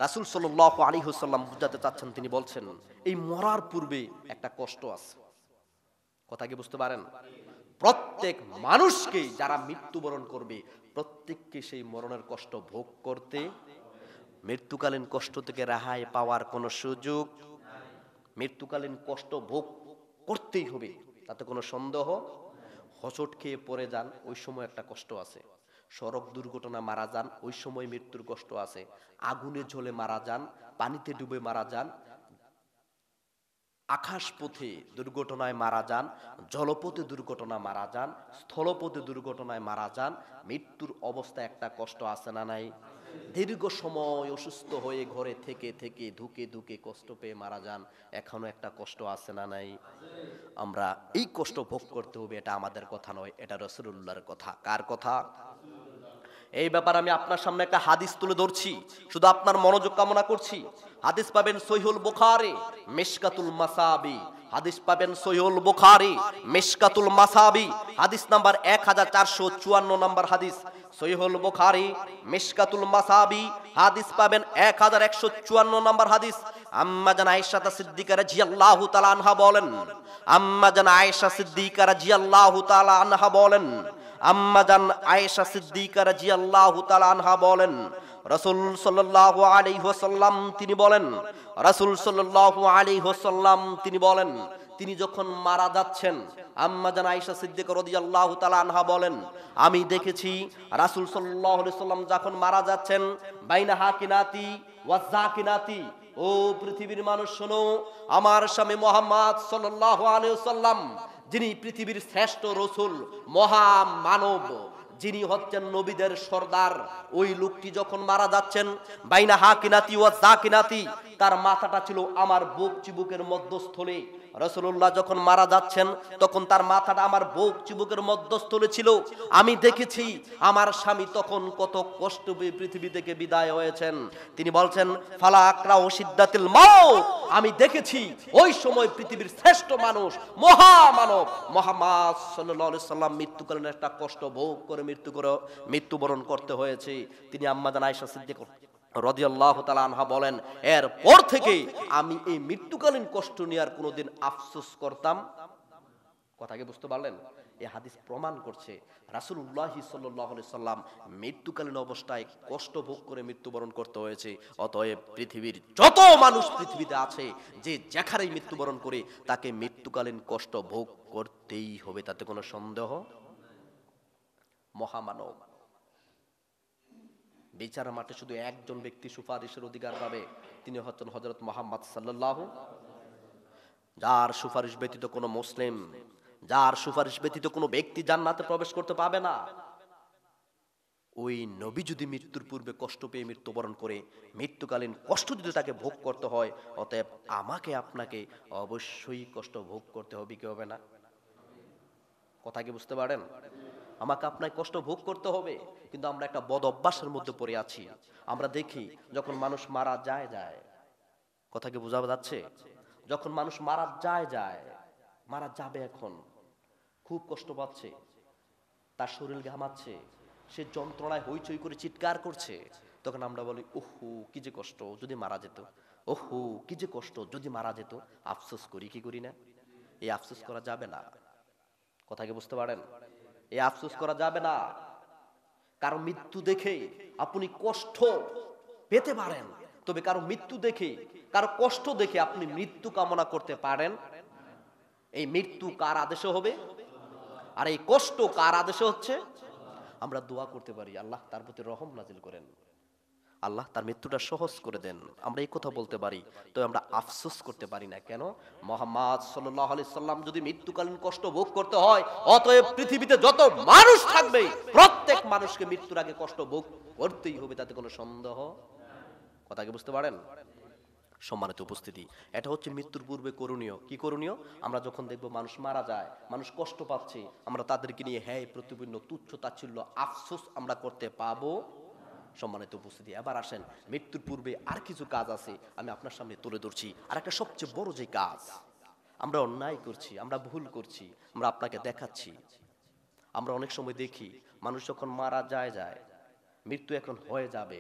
রাসূল সাল্লাল্লাহু আলাইহি ওয়াসাল্লাম বুঝাতে চাচ্ছেন, তিনি বলছেন এই মরার পূর্বে একটা কষ্ট আছে। কথা কি বুঝতে পারেন? প্রত্যেক মানুষকে যারা মৃত্যুবরণ করবে, প্রত্যেককে সেই মরণের কষ্ট ভোগ করতে, মৃত্যুকালীন কষ্ট থেকে রেহাই পাওয়ার কোনো সুযোগ, মৃত্যুকালীন কষ্ট ভোগ করতেই হবে, তাতে কোনো সন্দেহ। হোঁচট খেয়ে পড়ে যান, ওই সময় একটা কষ্ট আছে। সড়ক দুর্ঘটনা মারা যান, ওই সময় মৃত্যুর কষ্ট আছে। আগুনে জ্বলে মারা যান, পানিতে ডুবে মারা যান, আকাশপথে দুর্ঘটনায় মারা যান, জলপথে দুর্ঘটনা মারা যান, স্থলপথে দুর্ঘটনায় মারা যান। মৃত্যুর অবস্থা একটা কষ্ট আছে না নাই? দীর্ঘ সময় অসুস্থ হয়ে ঘরে থেকে থেকে ধুকে ধুকে কষ্ট পেয়ে মারা যান, এখনো একটা কষ্ট আছে না নাই? আমরা এই কষ্ট ভোগ করতে হবে, এটা আমাদের কথা নয়, এটা রাসূলুল্লাহর কথা। কার কথা? এই ব্যাপারে আমি আপনার সামনে একটা হাদিস তুলে ধরছি, শুধু আপনার মনোযোগ কামনা করছি। হাদিস পাবেন সহিহুল বুখারী মিশকাতুল মাসাবি, হাদিস পাবেন সহিহুল বুখারী মিশকাতুল মাসাবি, হাদিস নাম্বার 1454 নাম্বার হাদিস। সহিহুল বুখারী মিশকাতুল মাসাবি, হাদিস পাবেন 1154 নাম্বার হাদিস। আম্মা জান আয়েশা সিদ্দিকা রাদিয়াল্লাহু তাআলা আনহা বলেন, আম্মা জান আয়েশা সিদ্দিকা রাদিয়াল্লাহু তাআলা আনহা বলেন, আম্মা জান আয়েশা সিদ্দিকা রাদিয়াল্লাহু তাআলা আনহা বলেন, রাসূল সাল্লাল্লাহু আলাইহি ওয়াসাল্লাম তিনি বলেন, রাসূল সাল্লাল্লাহু আলাইহি ওয়াসাল্লাম তিনি বলেন, তিনি যখন মারা যাচ্ছেন, আম্মা জান আয়েশা সিদ্দিকা রাদিয়াল্লাহু তাআলা আনহা বলেন, আমি দেখেছি রাসূল সাল্লাল্লাহু আলাইহি ওয়াসাল্লাম যখন মারা যাচ্ছেন, বাইনা হাকিনাতি ওয়া যাকিনাতি, ও পৃথিবীর মানুষ শোনো, আমার স্বামী মুহাম্মদ সাল্লাল্লাহু আলাইহি ওয়াসাল্লাম, যিনি পৃথিবীর শ্রেষ্ঠ রাসূল, মহা মানব, যিনি হচ্ছেন নবীদের সর্দার, ওই লোকটি যখন মারা যাচ্ছেন, বাইনা হাকিনাতি ওয়া যাকিনাতি, তার মাথাটা ছিল আমার বুক চিবুকের মধ্যস্থলে। রাসূলুল্লাহ যখন মারা যাচ্ছেন, তখন তার মাথাটা আমার বুক চিবুকের মধ্যস্থলে ছিল। আমি দেখেছি আমার স্বামী তখন কত কষ্ট পেয়ে পৃথিবী থেকে বিদায় হয়েছেন। তিনি বলছেন, ফালা আকরাউ সিদ্দাতিল মাউত, আমি দেখেছি ওই সময় পৃথিবীর শ্রেষ্ঠ মানুষ, মহামানব মুহাম্মদ সাল্লাল্লাহু আলাইহি সাল্লাম মৃত্যুকালীন একটা কষ্ট ভোগ করে মৃত্যুবরণ করতে হয়েছে। তিনি আম্মা জান আয়েশা সিদ্দিকা রাদিয়াল্লাহু তাআলা আনহা বলেন, এরপর থেকে আমি এই মৃত্যুকালীন কষ্ট নিয়ে আর কোনোদিন আফসোস করতাম। কথা কি বুঝতে পারলেন? এই হাদিস প্রমাণ করছে রাসূলুল্লাহ সাল্লাল্লাহু আলাইহি সাল্লাম মৃত্যুকালীন অবস্থায় কষ্ট ভোগ করে মৃত্যুবরণ করতে হয়েছে। অতএব পৃথিবীর যত মানুষ পৃথিবীতে আছে, যে যেখানেই মৃত্যুবরণ করে, তাকে মৃত্যুকালীন কষ্ট ভোগ করতেই হবে, তাতে কোনো সন্দেহ। মহামানব, বিচারের মাঠে শুধু একজন ব্যক্তি সুপারিশের অধিকার পাবে, তিনি হচ্ছেন হযরত মুহাম্মদ সাল্লাল্লাহু, যার সুপারিশ ব্যতীত কোনো মুসলিম, যার সুপারিশ ব্যতীত কোনো ব্যক্তি জান্নাতে প্রবেশ করতে পাবে না। ওই নবী যদি মৃত্যুর পূর্বে কষ্ট পেয়ে মৃত্যুবরণ করে, মৃত্যুকালীন কষ্ট যদি তাকে ভোগ করতে হয়, অতএব আমাকে আপনাকে অবশ্যই কষ্ট ভোগ করতে হবে, কি হবে না? কথা কি বুঝতে পারেন? আমাকে আপনাকে কষ্ট ভোগ করতে হবে। কিন্তু আমরা একটা বদ অভ্যাসের মধ্যে পড়ে আছি। আমরা দেখি যখন মানুষ মারা যায়, কথা কি বোঝা যাচ্ছে? যখন মানুষ মারা মারা যাবে, এখন খুব কষ্ট পাচ্ছে, তার শরীর ঘামাচ্ছে, সে যন্ত্রণায় হইচই করে চিৎকার করছে, তখন আমরা বলি, ওহো কি যে কষ্ট, যদি মারা যেত, ওহো কি যে কষ্ট, যদি মারা যেত। আফসোস করি কি করি না? এই আফসোস করা যাবে না। কথা কি বুঝতে পারেন? এই আফসোস করা যাবে না। কারো মৃত্যু দেখে আপনি কষ্ট পেতে পারেন, তবে কারো মৃত্যু দেখে, কারো কষ্ট দেখে আপনি মৃত্যু কামনা করতে পারেন? এই মৃত্যু কার আদেশে হবে? আর এই কষ্ট কার আদেশে হচ্ছে? আমরা দোয়া করতে পারি, আল্লাহ তার প্রতি রহম নাজিল করেন, আল্লাহ তার মৃত্যুটা সহজ করে দেন। আমরা এই কথা বলতে পারি, তো আমরা আফসোস করতে পারি না কেন? মুহাম্মদ সাল্লাল্লাহু আলাইহি সাল্লাম যদি মৃত্যুকালীন কষ্ট ভোগ করতে হয়, অতএব পৃথিবীতে যত মানুষ থাকবে, প্রত্যেক মানুষকে মৃত্যুর আগে কষ্ট ভোগ করতেই হবে, তাতে কোনো সন্দেহ। কথা কি বুঝতে পারেন? সম্মানিত উপস্থিতি, এটা হচ্ছে মৃত্যুর পূর্বে করণীয়। কি করণীয়? আমরা যখন দেখব মানুষ মারা যায়, মানুষ কষ্ট পাচ্ছে, আমরা তাদেরকে নিয়ে হ্যাঁ প্রতিপন্ন তুচ্ছ তাচ্ছিল্য আফসোস আমরা করতে পাবো? সম্মানিত উপস্থিতি, এবার আসেন মৃত্যুর পূর্বে আর কিছু কাজ আছে, আমি আপনার সামনে তুলে ধরছি। আর একটা সবচেয়ে বড় যে কাজ, আমরা অন্যায় করছি, আমরা ভুল করছি, আমরা আপনাকে দেখাচ্ছি। আমরা অনেক সময় দেখি মানুষ যখন মারা যায়, মৃত্যু এখন হয়ে যাবে,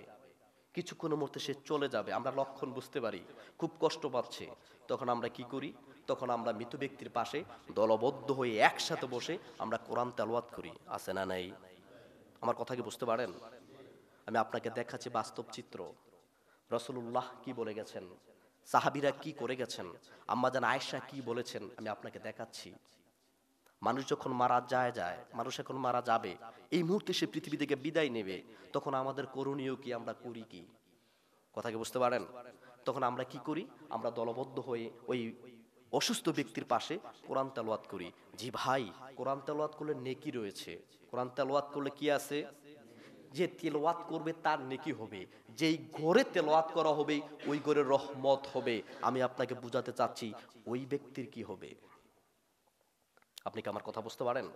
কিছুক্ষণের মধ্যে সে চলে যাবে, আমরা লক্ষণ বুঝতে পারি, খুব কষ্ট পাচ্ছে, তখন আমরা কি করি? তখন আমরা মৃত ব্যক্তির পাশে দলবদ্ধ হয়ে একসাথে বসে আমরা কোরআন তেলাওয়াত করি, আছে না নাই? আমার কথা কি বুঝতে পারেন? আমি আপনাকে দেখাচ্ছি বাস্তব চিত্র। রাসূলুল্লাহ কি বলে গেছেন, সাহাবীরা কি করে গেছেন, আম্মা জান আয়েশা কি বলেছেন, আমি আপনাকে দেখাচ্ছি। মানুষ যখন মারা যায়, মানুষ এখন মারা যাবে, এই মুহূর্তে সে পৃথিবী থেকে বিদায় নেবে, তখন আমাদের করণীয় কি, আমরা করি কি? কথা কি বুঝতে পারেন? তখন আমরা কি করি? আমরা দলবদ্ধ হয়ে ওই অসুস্থ ব্যক্তির পাশে কোরআন তেলাওয়াত করি। জি ভাই, কোরআন তেলাওয়াত করলে নেকি রয়েছে। কোরআন তেলাওয়াত করলে কি আছে? যে তেলাওয়াত করবে তার নেকি হবে, যেই ঘরে তেলাওয়াত করা হবে ওই ঘরে রহমত হবে। আমি আপনাকে বুঝাতে চাচ্ছি ওই ব্যক্তির কি হবে। আপনি কি আমার কথা বুঝতে পারেন?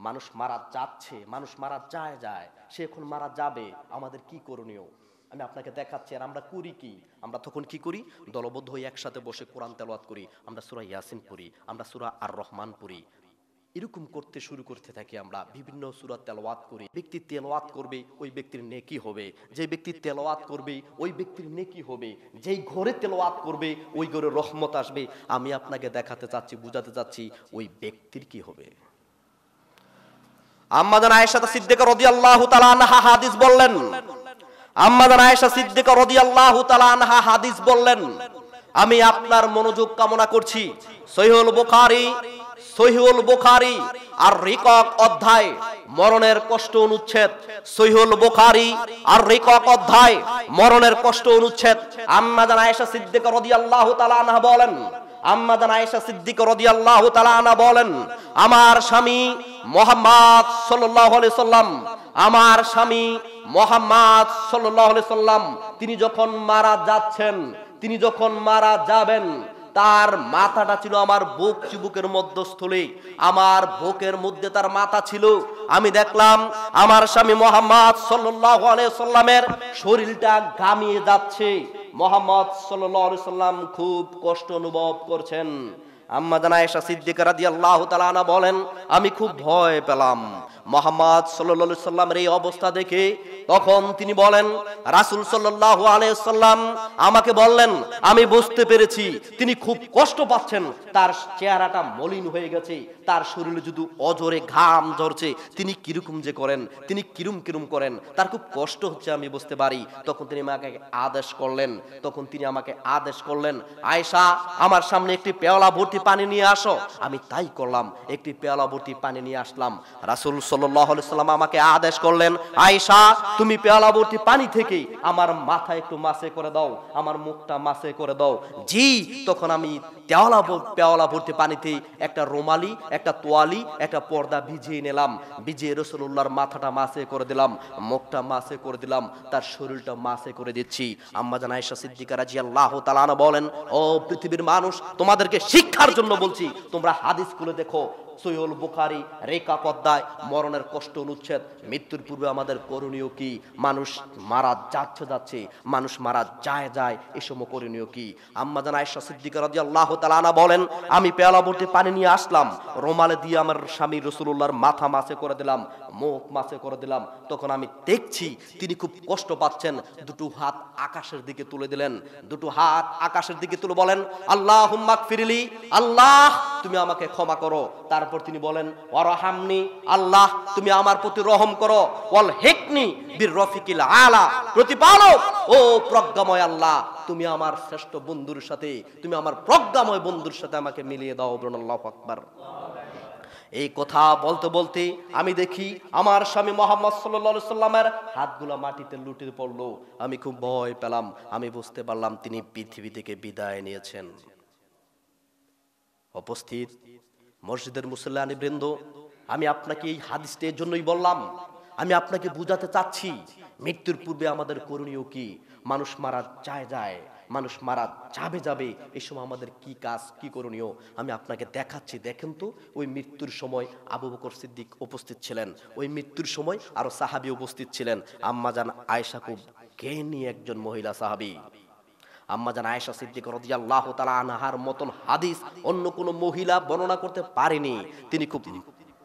মানুষ মারা যাচ্ছে, মানুষ মারা যায়, সে এখন মারা যাবে, আমাদের কি করণীয় আমি আপনাকে দেখাচ্ছি। আর আমরা করি কি? আমরা তখন কি করি? দলবদ্ধ হয়ে একসাথে বসে কোরআন তেলাওয়াত করি, আমরা সূরা ইয়াসিন পড়ি, আমরা সূরা আর রহমান পড়ি। এরকম করতে থাকি, আমরা বিভিন্ন সূরা তেলাওয়াত করি। ব্যক্তি তেলাওয়াত করবে ওই ব্যক্তির নেকি হবে, যে ব্যক্তি তেলাওয়াত করবে ওই ব্যক্তির নেকি হবে, যেই ঘরে তেলাওয়াত করবে ওই ঘরে রহমত আসবে। আমি আপনাকে দেখাতে চাচ্ছি, বুঝাতে চাচ্ছি ওই ব্যক্তির কি হবে। আম্মা জান আয়েশা সিদ্দিকা রাদিয়াল্লাহু তাআলা আনহা হাদিস বললেন, আম্মা জান আয়েশা সিদ্দিকা রাদিয়াল্লাহু তাআলা আনহা হাদিস বললেন, আমি আপনার মনোযোগ কামনা করছি। সহিহুল বুখারী আর রিকাক অধ্যায় মরণের কষ্ট অনুচ্ছেদ, সহিহুল বুখারী আর রিকাক অধ্যায় মরণের কষ্ট অনুচ্ছেদ। আম্মা জান আয়েশা সিদ্দিকা রাদিয়াল্লাহু তাআলা আনহা বলেন, আম্মা জান আয়েশা সিদ্দিকা রাদিয়াল্লাহু তাআলা আনহা বলেন, আমার স্বামী মুহাম্মদ সাল্লাল্লাহু আলাইহি সাল্লাম, আমার স্বামী মুহাম্মদ সাল্লাল্লাহু আলাইহি সাল্লাম তিনি যখন মারা যাচ্ছেন, তিনি যখন মারা যাবেন, তার মাথাটা ছিল আমার বুক চিবুকের মধ্যস্থলে, আমার বুকের মধ্যে তার মাথা ছিল। আমি দেখলাম আমার স্বামী মুহাম্মদ সাল্লাল্লাহু আলাইহি সাল্লামের শরীরটা ঘামিয়ে যাচ্ছে। মুহাম্মদ সাল্লাল্লাহু আলাইহি সাল্লাম খুব কষ্ট অনুভব করছেন। আম্মা জান আয়েশা সিদ্দিকা রাদিয়াল্লাহু তাআলা আনহা বলেন, আমি খুব ভয় পেলাম মুহাম্মদ সাল্লাল্লাহু আলাইহি সাল্লামের এই অবস্থা দেখে। তখন তিনি বলেন, রাসূল সাল্লাল্লাহু আলাইহি সাল্লাম আমাকে বললেন, আমি বুঝতে পেরেছি তিনি খুব কষ্ট পাচ্ছেন, তার চেহারাটা মলিন হয়ে গেছে, তার শরীরে যদি অজরে ঘাম ঝরছে, তিনি কিরকম যে করেন, তিনি কিরম করেন, তার খুব কষ্ট হচ্ছে, আমি বুঝতে পারি। তখন তিনি আমাকে আদেশ করলেন, আয়েশা আমার সামনে একটি পেয়ালা ভর্তি পানি নিয়ে আসো। আমি তাই করলাম, একটি পেয়ালা ভর্তি পানি নিয়ে আসলাম। রাসূল সাল্লাল্লাহু আলাইহি সাল্লাম আমাকে আদেশ করলেন, আয়েশা তুমি পেয়ালা ভর্তি পানি থেকে আমার মাথা একটু মাসে করে দাও, আমার মুখটা মাসে করে দাও। জি, তখন আমি পেয়ালা ভর্তি পানিতে একটা রুমালি, একটা তোয়ালি, একটা পর্দা ভিজিয়ে নিলাম, ভিজিয়ে রাসূলুল্লাহর মাথাটা মাসে করে দিলাম, মুখটা মাসে করে দিলাম, তার শরীরটা মাসে করে দিচ্ছি। আম্মা জান আয়েশা সিদ্দিকা রাদিয়াল্লাহু তাআলা আনহা বলেন, ও পৃথিবীর মানুষ, তোমাদেরকে শিক্ষার জন্য বলছি, তোমরা হাদিস খুলে দেখো, সহিহুল বুখারী রিকাক অধ্যায় মরণের কষ্ট অনুচ্ছেদ, মৃত্যুর পূর্বে আমাদের করণীয় কি, মানুষ মারা যাচ্ছে, মানুষ মারা যায়, এই সময় করণীয় কি। আম্মা জান আয়েশা সিদ্দিকা রাদিয়াল্লাহু তাআলা আনহা বলেন, আমি পেয়ালা ভর্তি পানি নিয়ে আসলাম, রুমালে দিয়ে আমার স্বামী রাসূলুল্লাহর মাথা মাসে করে দিলাম, মুখ মাসে করে দিলাম। তখন আমি দেখছি তিনি খুব কষ্ট পাচ্ছেন। দুটো হাত আকাশের দিকে তুলে দিলেন, দুটো হাত আকাশের দিকে তুলে বলেন, আল্লাহুম্মা গফিরলি, আল্লাহ তুমি আমাকে ক্ষমা করো। তারপর তিনি বলেন, ওয়ারহামনি, আল্লাহ তুমি আমার প্রতি রহম করো, ওয়াল হিকনি বির রফিকিল আলা, প্রতিপালক ও প্রজ্ঞাময় আল্লাহ, তুমি আমার শ্রেষ্ঠ বন্ধুর সাথে, তুমি আমার প্রজ্ঞাময় বন্ধুর সাথে আমাকে মিলিয়ে দাও। বলুন আল্লাহু আকবার। এই কথা বলতে বলতে আমি দেখি আমার স্বামী মুহাম্মদ সাল্লাল্লাহু আলাইহি সাল্লামের হাতগুলো মাটিতে লুটে পড়লো। আমি খুব ভয় পেলাম, আমি বুঝতে পারলাম তিনি পৃথিবী থেকে বিদায় নিয়েছেন। উপস্থিত মসজিদের মুসল্লানি বৃন্দ, আমি আপনাকে এই হাদিসটা এর জন্যই বললাম, আমি আপনাকে বুঝাতে চাচ্ছি মৃত্যুর পূর্বে আমাদের করণীয় কি। মানুষ মারা যায়, মানুষ মারা যাবে, এই সময় আমাদের কি কাজ, কি করণীয় আমি আপনাকে দেখাচ্ছি। দেখেন তো, ওই মৃত্যুর সময় আবু বকর সিদ্দিক উপস্থিত ছিলেন, ওই মৃত্যুর সময় আরো সাহাবী উপস্থিত ছিলেন। আম্মা জান আয়েশা খুব জ্ঞানী একজন মহিলা সাহাবী। আম্মা জান আয়েশা সিদ্দিকা রাদিয়াল্লাহু তাআলা আনহার মতন হাদিস অন্য কোনো মহিলা বর্ণনা করতে পারেনি। তিনি খুব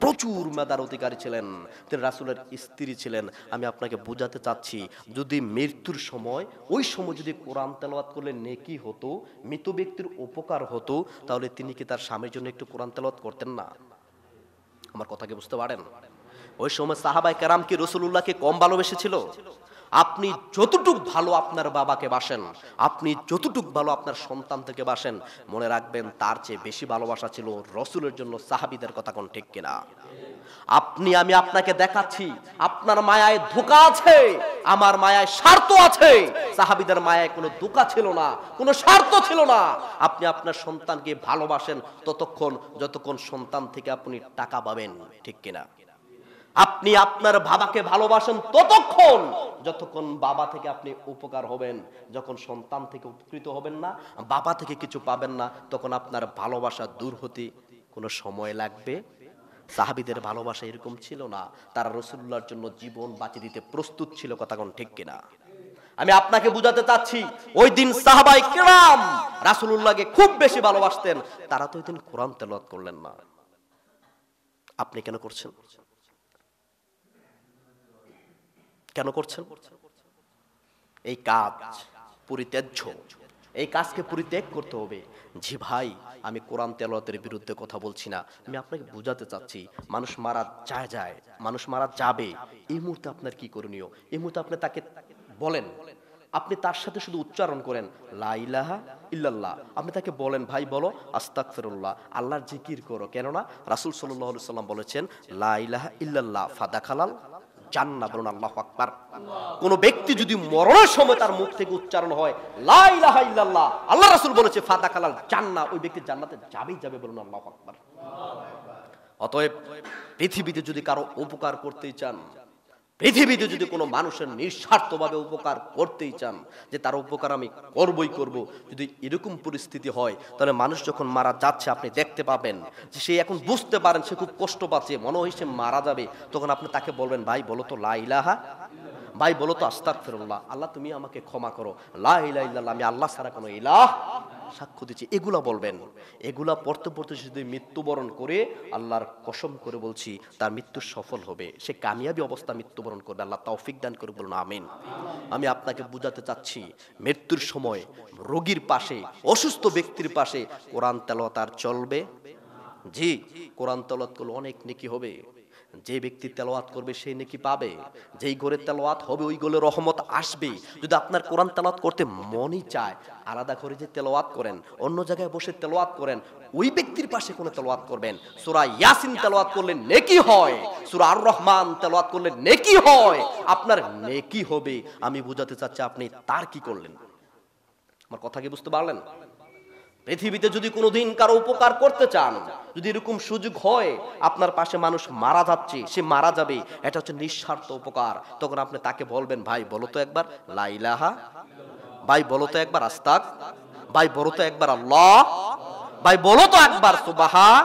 প্রচুর মেধার অধিকারী ছিলেন, তিনি রাসূলের স্ত্রী ছিলেন। আমি আপনাকে বোঝাতে চাচ্ছি, যদি মৃত্যুর সময়, ওই সময় যদি কোরআন তেলাওয়াত করলে নেকি হতো, মৃত ব্যক্তির উপকার হতো, তাহলে তিনি কি তার স্বামীর জন্য একটু কোরআন তেলাওয়াত করতেন না? আমার কথাকে বুঝতে পারেন? ওই সময় সাহাবায়ে কেরাম কি রাসূলুল্লাহকে কম ভালোবেসেছিল? আপনি যতটুক ভালো আপনার বাবাকে বাসেন, আপনি যতটুক ভালো আপনার সন্তান থেকে বাসেন, মনে রাখবেন তার চেয়ে বেশি ভালোবাসা ছিল রসুলের জন্য সাহাবীদের। কথা কোন ঠিক কিনা? আমি আপনাকে দেখাচ্ছি আপনার মায়ায় ধোঁকা আছে, আমার মায়ায় স্বার্থ আছে। সাহাবীদের মায়ায় কোনো ধোঁকা ছিল না, কোনো স্বার্থ ছিল না। আপনি আপনার সন্তানকে ভালোবাসেন ততক্ষণ যতক্ষণ সন্তান থেকে আপনি টাকা পাবেন, ঠিক কিনা? আপনি আপনার বাবাকে ভালোবাসেন ততক্ষণ যতক্ষণ বাবা থেকে আপনি উপকার হবেন। যখন সন্তান থেকে উপকৃত হবেন না, বাবা থেকে কিছু পাবেন না, তখন আপনার ভালোবাসা দূর হতে কোনো সময় লাগবে। সাহাবীদের ভালোবাসা এরকম ছিল না, তারা রাসূলুল্লাহর জন্য জীবন বাঁচিয়ে দিতে প্রস্তুত ছিল। কথা কোন ঠিক কিনা? আমি আপনাকে বুঝাতে চাচ্ছি, ওই দিন সাহাবায়ে কেরাম রাসূলুল্লাহকে খুব বেশি ভালোবাসতেন। তারা তো ওই দিন কোরআন তেলাওয়াত করলেন না। আপনি কেন করছেন? কেন করছেন? এই কাজ পরিত্যাজ্য, এই কাজকে পরিত্যাগ করতে হবে। জি ভাই, আমি কোরআন তেলাওয়াতের বিরুদ্ধে কথা বলছি না, আমি আপনাকে বুঝাতে চাচ্ছি মানুষ মারা যায়, মানুষ মারা যাবে, এই মুহূর্তে আপনার কি করণীয়? এই মুহূর্তে আপনি তাকে বলেন, আপনি তার সাথে শুধু উচ্চারণ করেন লা ইলাহা ইল্লাল্লাহ। আপনি তাকে বলেন ভাই বলো আস্তাগফিরুল্লাহ, আল্লাহর জিকির করো। কেননা রাসূল সাল্লাল্লাহু আলাইহি সাল্লাম বলেছেন লা ইলাহা ইল্লাল্লাহ ফাদাখালাল জান্নাহ। বলুন আল্লাহু আকবার। কোন ব্যক্তি যদি মরণের সময় তার মুখ থেকে উচ্চারণ হয় লা ইলাহা ইল্লাল্লাহ, আল্লাহ রাসূল বলেছে ফাদাখালাল জান্নাহ, ওই ব্যক্তি জান্নাতে যাবেই যাবে। বলুন আল্লাহু আকবার। অতএব পৃথিবীতে যদি কারো উপকার করতেই চান, পৃথিবীতে যদি কোনো মানুষের নিঃস্বার্থভাবে উপকার করতেই চান, যে তার উপকার আমি করবই করব, যদি এরকম পরিস্থিতি হয়, তাহলে মানুষ যখন মারা যাচ্ছে আপনি দেখতে পাবেন যে সে এখন বুঝতে পারেন সে খুব কষ্ট পাচ্ছে, মনে হয় সে মারা যাবে, তখন আপনি তাকে বলবেন ভাই বলো তো লা ইলাহা, ভাই বলো তো আস্তাগফিরুল্লাহ, আল্লাহ তুমি আমাকে ক্ষমা করো, লা ইলাহা ইল্লাল্লাহ, আমি আল্লাহ ছাড়া কোনো ইলাহ সাক্ষ্য দিচ্ছি, এগুলা বলবেন। এগুলা পড়তে পড়তে যদি মৃত্যুবরণ করে, আল্লাহর কসম করে বলছি তার মৃত্যু সফল হবে, সে কামিয়াবি অবস্থা মৃত্যুবরণ করবে। আল্লাহ তৌফিক দান করুক, বলুন আমিন। আমি আপনাকে বুঝাতে চাচ্ছি মৃত্যুর সময় রোগীর পাশে, অসুস্থ ব্যক্তির পাশে কোরআন তেলাওয়াত আর চলবে? জি, কোরআন তেলাওয়াত করলে অনেক নেকি হবে। যে ব্যক্তি তেলাওয়াত করবে সেই নেকি পাবে। যেই ঘরে তেলাওয়াত হবে ওই ঘরে রহমত আসবে। যদি আপনার কোরআন তেলাওয়াত করতে মনই চায়, আলাদা করে যে তেলাওয়াত করেন, অন্য জায়গায় বসে তেলাওয়াত করেন, ওই ব্যক্তির পাশে কোনো তেলাওয়াত করবেন। সূরা ইয়াসিন তেলাওয়াত করলে নেকি হয়, সূরা আর রহমান তেলাওয়াত করলে নেকি হয়, আপনার নেকি হবে। আমি বুঝাতে চাচ্ছি আপনি তার কি করলেন? আমার কথা কি বুঝতে পারলেন? পৃথিবীতে যদি কোনোদিন কারো উপকার করতে চান, যদি এরকম সুযোগ হয় আপনার পাশে মানুষ মারা যাচ্ছে, সে মারা যাবে, এটা হচ্ছে নিঃস্বার্থ উপকার, তখন আপনি তাকে বলবেন ভাই বলো তো একবার লা ইলাহা, ভাই বলো তো একবার আস্তাগ, ভাই বলো তো একবার আল্লাহ, ভাই বলো তো একবার সুবহান,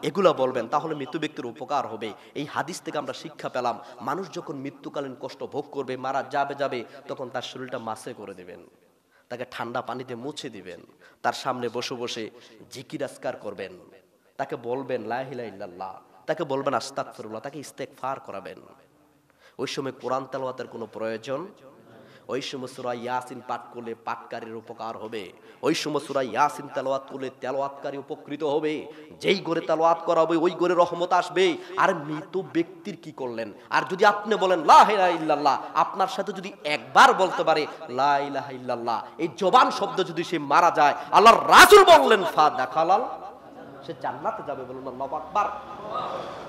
এগুলা বলবেন। তাহলে মৃত্যু ব্যক্তির উপকার হবে। এই হাদিস থেকে আমরা শিক্ষা পেলাম, মানুষ যখন মৃত্যুকালীন কষ্ট ভোগ করবে, মারা যাবে, তখন তার শরীরটা মাসে করে দেবেন, তাকে ঠান্ডা পানিতে মুছে দিবেন, তার সামনে বসে বসে জিকির আজকার করবেন, তাকে বলবেন লা ইলাহা ইল্লাল্লাহ, তাকে বলবেন আস্তাগফিরুল্লাহ, তাকে ইস্তেগফার করাবেন। ওই সময় কোরআন তেলাওয়াতের কোনো প্রয়োজন, ওই সময় সূরা ইয়াসিন পাঠ করলে পাঠকারীর উপকার হবে, ওই সময় সূরা ইয়াসিন তেলাওয়াত করলে তেলাওয়াতকারী উপকৃত হবে। যেই ঘরে তেলাওয়াত করা হবে ওই ঘরে রহমত আসবে। আর মৃত ব্যক্তির কি করলেন? আর যদি আপনি বলেন লা ইলাহা ইল্লাল্লাহ, আপনার সাথে যদি একবার বলতে পারে লা ইলাহা ইল্লাল্লাহ, এই জবান শব্দ যদি সে মারা যায়, আল্লাহর রাসূল বললেন ফাদাখালাল, সে জান্নাতে যাবে। বলুন আল্লাহু আকবার।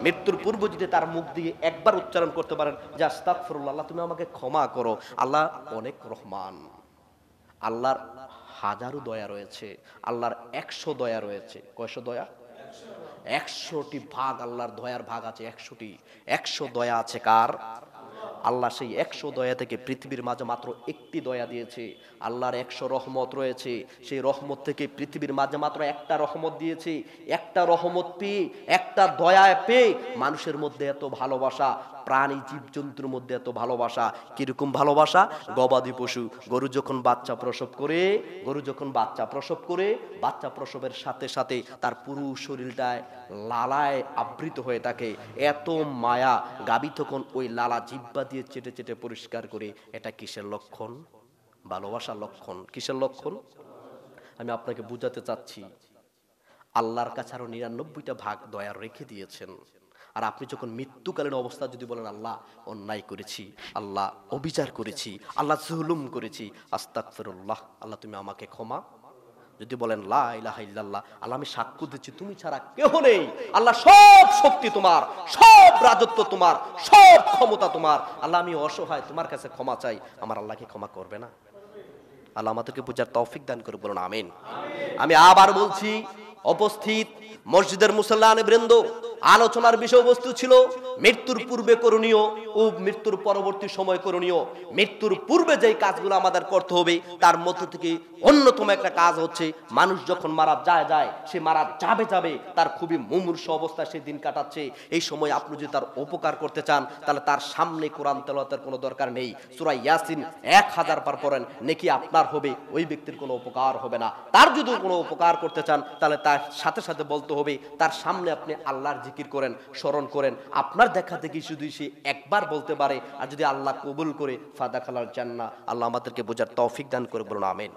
মৃত্যুর পূর্ব যদি তার মুখ দিয়ে একবার উচ্চারণ করতে পারেন যে আস্তাগফিরুল্লাহ, আল্লাহ তুমি আমাকে ক্ষমা করো, আল্লাহ অনেক রহমান, আল্লাহর হাজারো দয়া রয়েছে, আল্লাহর 100 দয়া রয়েছে। কয়শো দয়া? 100টি ভাগ আল্লাহর দয়ার ভাগ আছে। 100 দয়া আছে কার? আল্লাহ সেই 100 দয়া থেকে পৃথিবীর মাঝে মাত্র একটি দয়া দিয়েছে। আল্লাহর 100 রহমত রয়েছে, সেই রহমত থেকে পৃথিবীর মাঝে মাত্র একটা রহমত দিয়েছে। একটা রহমত পেয়ে, একটা দয়া পেয়ে মানুষের মধ্যে এত ভালোবাসা, প্রাণী জীবজন্তুর মধ্যে এত ভালোবাসা। কিরকম ভালোবাসা? গবাদি পশু, গরু যখন বাচ্চা প্রসব করে, বাচ্চা প্রসবের সাথে সাথে তার পুরো শরীরটায় লালায় আবৃত হয়ে থাকে, এত মায়া। গাভী তখন ওই লালা জিহ্বা দিয়ে চেটে চেটে পরিষ্কার করে। এটা কিসের লক্ষণ? ভালোবাসার লক্ষণ। কিসের লক্ষণ? আমি আপনাকে বুঝাতে চাচ্ছি, আল্লাহর কাছে আরো 99টা ভাগ দয়া রেখে দিয়েছেন। আর আপনি যখন মৃত্যুকালীন অবস্থা যদি বলেন আল্লাহ অন্যায় করেছি, আল্লাহ অবিচার করেছি, আল্লাহ জুলুম করেছি, আস্তাগফিরুল্লাহ, আল্লাহ তুমি আমাকে ক্ষমা, যদি বলেন লা ইলাহা ইল্লাল্লাহ, আল্লাহ আমি সাক্ষ্য দিচ্ছি তুমি ছাড়া কেহ নেই, আল্লাহ সব শক্তি তোমার, সব রাজত্ব তোমার, সব ক্ষমতা তোমার, আল্লাহ আমি অসহায়, তোমার কাছে ক্ষমা চাই, আমার আল্লাহকে ক্ষমা করবে না? আল্লাহ আমাদেরকে বুঝার তৌফিক দান করে, বলুন আমিন। আমি আবার বলছি, উপস্থিত মসজিদের মুসল্লানে বৃন্দ, আলোচনার বিষয়বস্তু ছিল মৃত্যুর পূর্বে করণীয় ও মৃত্যুর পরবর্তী সময় করণীয়। মৃত্যুর পূর্বে যেই কাজগুলো আমাদের করতে হবে তার মধ্য থেকে অন্যতম একটা কাজ হচ্ছে, মানুষ যখন মারা যায় সে মারা যাবে তার খুবই মুমূর্ষু অবস্থায় সে দিন কাটাচ্ছে, এই সময় আপনি যদি তার উপকার করতে চান তাহলে তার সামনে কোরআন তেলাওয়াতের কোনো দরকার নেই, সূরা ইয়াসিন 1000 বার পড়েন, নেকি আপনার হবে, ওই ব্যক্তির কোনো উপকার হবে না। তার যদি কোনো উপকার করতে চান তাহলে তার সাথে সাথে বলতে হবে, তার সামনে আপনি আল্লাহর জিকির করেন, স্মরণ করেন, আপনার দেখা দেখি শুধু সে একবার বলতে পারে, আর যদি আল্লাহ কবুল করে ফাদাখালাল জান্নাহ। আল্লাহ আমাদেরকে বোঝার তৌফিক দান করে, বলুন আমিন।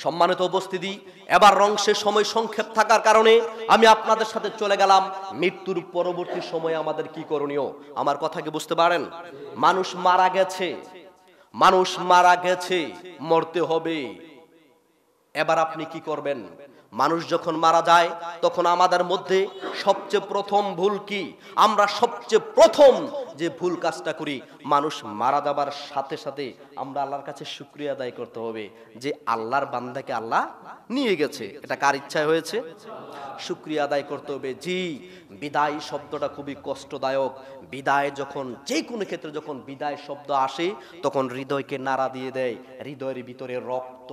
সম্মানিত উপস্থিতি, এবার রংশের সময় সংক্ষেপ থাকার কারণে আমি আপনাদের সাথে চলে গেলাম মৃত্যুর পরবর্তী সময়ে আমাদের কি করণীয়। আমার কথা কি বুঝতে পারেন? মানুষ মারা গেছে, মরতে হবে, এবার আপনি কি করবেন? মানুষ যখন মারা যায় তখন আমাদের মধ্যে সবচেয়ে প্রথম ভুল কি? আমরা সবচেয়ে প্রথম যে ভুল কাজটা করি, মানুষ মারা যাবার সাথে সাথে আমরা আল্লাহর কাছে শুকরিয়া আদায় করতে হবে যে আল্লাহর বান্দাকে আল্লাহ নিয়ে গেছে, এটা কার ইচ্ছায় হয়েছে? শুকরিয়া আদায় করতে হবে। জি, বিদায় শব্দটা খুবই কষ্টদায়ক। বিদায় যখন যে কোনো ক্ষেত্রে যখন বিদায় শব্দ আসে তখন হৃদয়কে নাড়া দিয়ে দেয়, হৃদয়ের ভিতরে রক্ত